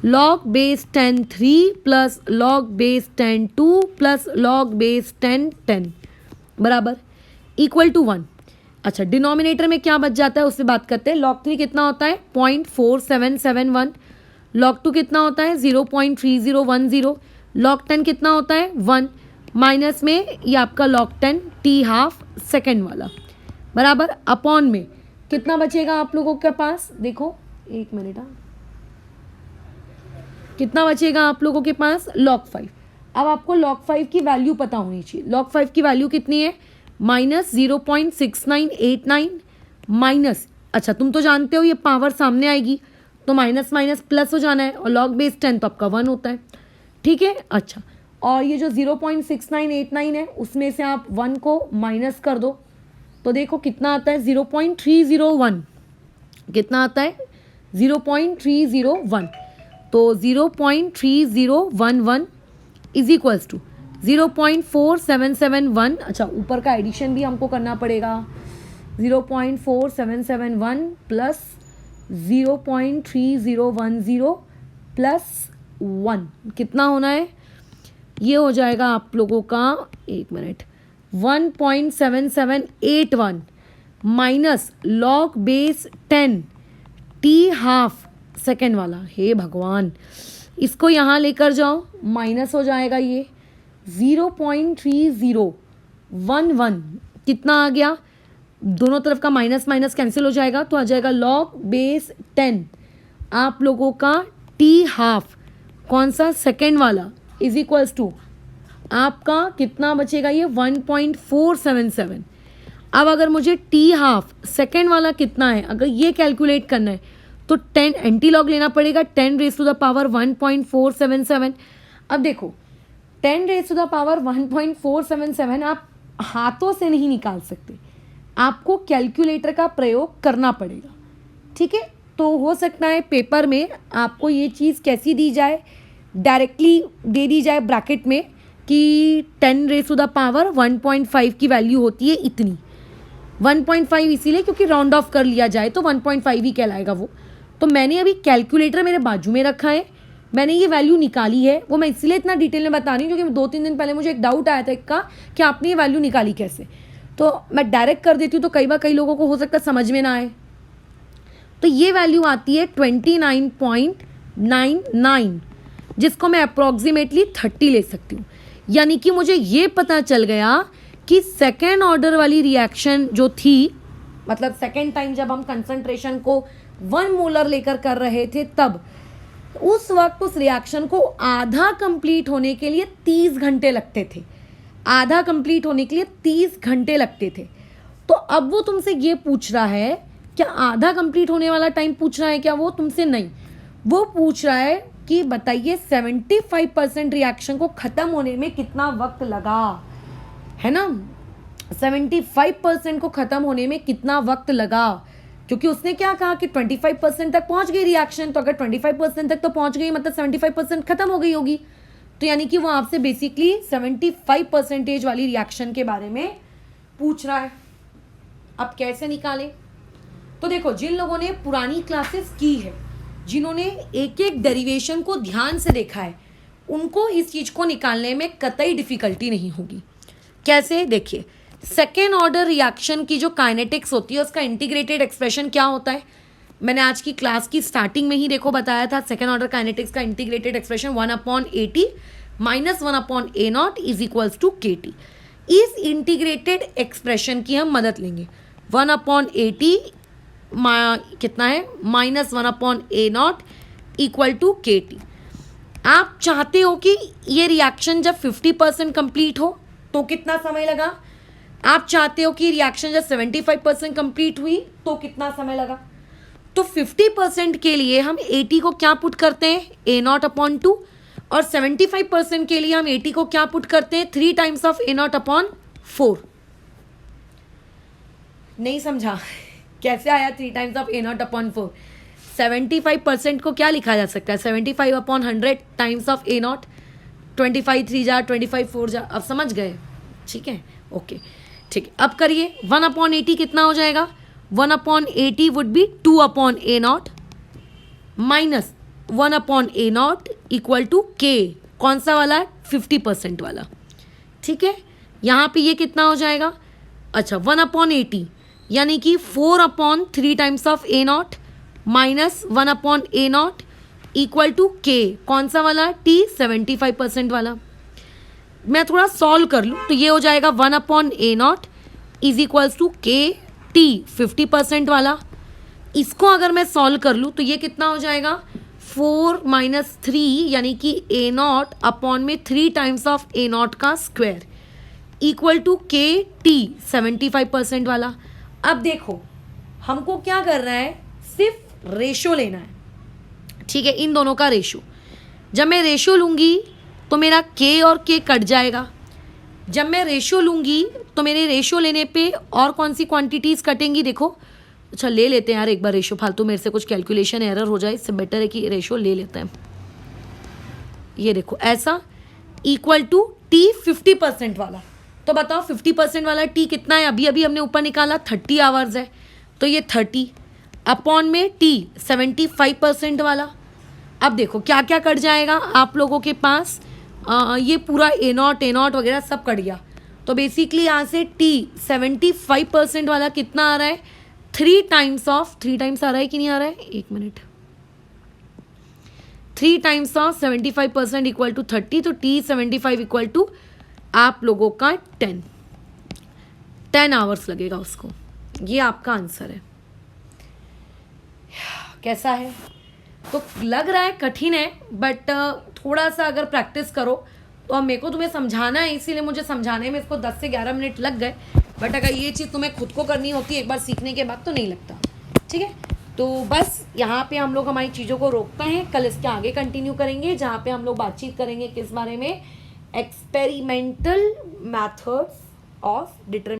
log base 10 3 plus log base 10 2 plus log base 10 10 बराबर इक्वल टू 1। अच्छा, डिनोमिनेटर में क्या बच जाता है उससे बात करते हैं। लॉग 3 कितना होता है 0.4771, लॉग 2 कितना होता है 0.3010, लॉग 10 कितना होता है 1, माइनस में ये आपका लॉग 10 t हाफ सेकेंड वाला बराबर अपॉन में कितना बचेगा आप लोगों के पास, देखो एक मिनट, कितना बचेगा आप लोगों के पास log 5। अब आपको log 5 की वैल्यू पता होनी चाहिए। log 5 की वैल्यू कितनी है -0.6989 माइनस, अच्छा तुम तो जानते हो ये पावर सामने आएगी तो माइनस माइनस प्लस हो जाना है, और log बेस 10 तो आपका 1 होता है, ठीक है। अच्छा, और ये जो 0.6989 है उसमें से आप 1 को माइनस कर दो तो देखो कितना आता है 0.301, कितना आता है 0.301, तो 0.3011 इज इक्वल्स टू 0.4771। अच्छा, ऊपर का एडिशन भी हमको करना पड़ेगा, 0.4771 प्लस 0.3010 प्लस 1 कितना होना है, ये हो जाएगा आप लोगों का, एक minute, 1.7781 minus log base 10 t half second वाला, हे भगवान, इसको यहाँ लेकर जाओ माइनस हो जाएगा ये 0.3011, कितना आ गया, दोनों तरफ का माइनस माइनस कैंसिल हो जाएगा तो आ जाएगा लॉग बेस 10 आप लोगों का t हाफ कौन सा सेकेंड वाला इज इक्वल्स टू आपका कितना बचेगा ये 1.477। अब अगर मुझे t हाफ सेकेंड वाला कितना है अगर ये कैलकुलेट करना है तो 10 एंटी लॉग लेना पड़ेगा, 10 रेज टू द पावर 1.477। अब देखो 10 रेज टू द पावर 1.477 आप हाथों से नहीं निकाल सकते, आपको कैलकुलेटर का प्रयोग करना पड़ेगा, ठीक है। तो हो सकता है पेपर में आपको ये चीज़ कैसी दी जाए, डायरेक्टली दे दी जाए ब्रैकेट में कि 10 रेज टू द पावर 1.5 की वैल्यू होती है इतनी, 1.5 इसीलिए क्योंकि राउंड ऑफ कर लिया जाए तो 1.5 ही कहलाएगा वो। तो मैंने अभी कैलकुलेटर मेरे बाजू में रखा है, मैंने ये वैल्यू निकाली है, वो मैं इसलिए इतना डिटेल में बता रही हूँ क्योंकि 2-3 दिन पहले मुझे एक डाउट आया था का कि आपने ये वैल्यू निकाली कैसे, तो मैं डायरेक्ट कर देती हूँ तो कई बार कई लोगों को हो सकता है समझ में ना आए। तो ये वैल्यू आती है 29.99 जिसको मैं अप्रॉक्सीमेटली 30 ले सकती हूँ, यानी कि मुझे ये पता चल गया कि सेकेंड ऑर्डर वाली रिएक्शन जो थी, मतलब सेकेंड टाइम जब हम कंसंट्रेशन को 1 मोलर लेकर कर रहे थे तब उस वक्त उस रिएक्शन को आधा कंप्लीट होने के लिए 30 घंटे लगते थे, आधा कंप्लीट होने के लिए 30 घंटे लगते थे। तो अब वो तुमसे ये पूछ रहा है, क्या आधा कंप्लीट होने वाला टाइम पूछ रहा है क्या वो तुमसे, नहीं, वो पूछ रहा है कि बताइए 75% रिएक्शन को ख़त्म होने में कितना वक्त लगा, है ना, 75% को ख़त्म होने में कितना वक्त लगा, क्योंकि उसने क्या कहा कि 25% तक पहुंच गई रिएक्शन, तो अगर 25% तक तो पहुंच गई मतलब 75% ख़त्म हो गई होगी, तो यानी कि वो आपसे बेसिकली 75% वाली रिएक्शन के बारे में पूछ रहा है। अब कैसे निकालें, तो देखो जिन लोगों ने पुरानी क्लासेस की है, जिन्होंने एक एक डेरिवेशन को ध्यान से देखा है, उनको इस चीज़ को निकालने में कतई डिफ़िकल्टी नहीं होगी। कैसे, देखिए सेकेंड ऑर्डर रिएक्शन की जो काइनेटिक्स होती है उसका इंटीग्रेटेड एक्सप्रेशन क्या होता है, मैंने आज की क्लास की स्टार्टिंग में ही देखो बताया था, सेकेंड ऑर्डर काइनेटिक्स का integrated expression 1/AT minus 1/A0 is equals to KT। इस इंटीग्रेटेड एक्सप्रेशन की हम मदद लेंगे, 1/AT कितना है minus 1/A0 equal to KT। आप चाहते हो कि ये रिएक्शन जब 50% कंप्लीट हो तो कितना समय लगा, आप चाहते हो कि रिएक्शन जब 75% कंप्लीट हुई तो कितना समय लगा। तो 50% के लिए हम AT को क्या पुट करते हैं A0/2, और 75% के लिए हम AT को क्या पुट करते हैं 3 टाइम्स ऑफ A0/4। नहीं समझा कैसे आया 3 टाइम्स ऑफ A0/4। 75% को क्या लिखा जा सकता है 75/100 टाइम्स ऑफ A0, 25 3 जा 25 4 जा, अब समझ गए, ठीक है, ओके, ठीक है। अब करिए 1/AT कितना हो जाएगा 1/80 would be 2/A0 minus 1/A0 equal to K, कौन सा वाला, 50% वाला, ठीक है। यहाँ पे ये कितना हो जाएगा, अच्छा 1/80 यानी कि 4/3 times of A0 minus 1/A0 equal to K, कौन सा वाला, T 75% वाला। मैं थोड़ा सॉल्व कर लूँ तो ये हो जाएगा 1/A0 इज इक्वल्स टू के T 50% वाला। इसको अगर मैं सॉल्व कर लूँ तो ये कितना हो जाएगा, 4 - 3 यानी कि A0 अपॉन में 3 टाइम्स ऑफ A0 का स्क्वायर इक्वल टू के टी 75% वाला। अब देखो हमको क्या करना है, सिर्फ रेशो लेना है, ठीक है, इन दोनों का रेशो। जब मैं रेशो लूँगी तो मेरा के और के कट जाएगा। जब मैं रेशो लूँगी तो मेरे रेशो लेने पे और कौन सी क्वांटिटीज़ कटेंगी, देखो, अच्छा ले लेते हैं यार एक बार रेशो, फालतू मेरे से कुछ कैलकुलेशन एरर हो जाए, इससे बेटर है कि रेशो ले लेते हैं। ये देखो ऐसा इक्वल टू टी 50% वाला, तो बताओ 50% वाला टी कितना है, अभी अभी हमने ऊपर निकाला 30 आवर्स है, तो ये 30 अपॉन में टी 75% वाला। अब देखो क्या क्या कट जाएगा आप लोगों के पास, ये पूरा A0 वगैरह सब कट गया, तो बेसिकली यहाँ से टी 75% वाला कितना आ रहा है, 3 टाइम्स ऑफ, 3 टाइम्स आ रहा है कि नहीं आ रहा है, एक minute, 3 times of 75% equal to 30, तो टी 75 इक्वल टू आप लोगों का 10 आवर्स लगेगा उसको। ये आपका आंसर है। कैसा है, तो लग रहा है कठिन है, बट थोड़ा सा अगर प्रैक्टिस करो तो अब मेरे को तुम्हें समझाना है, इसीलिए मुझे समझाने में इसको 10 से 11 मिनट लग गए, बट अगर ये चीज़ तुम्हें खुद को करनी होती है एक बार सीखने के बाद तो नहीं लगता, ठीक है। तो बस यहाँ पे हम लोग हमारी चीज़ों को रोकते हैं, कल इसके आगे कंटिन्यू करेंगे जहाँ पे हम लोग बातचीत करेंगे किस बारे में, एक्सपेरिमेंटल मैथड्स ऑफ डिटरमिनेशन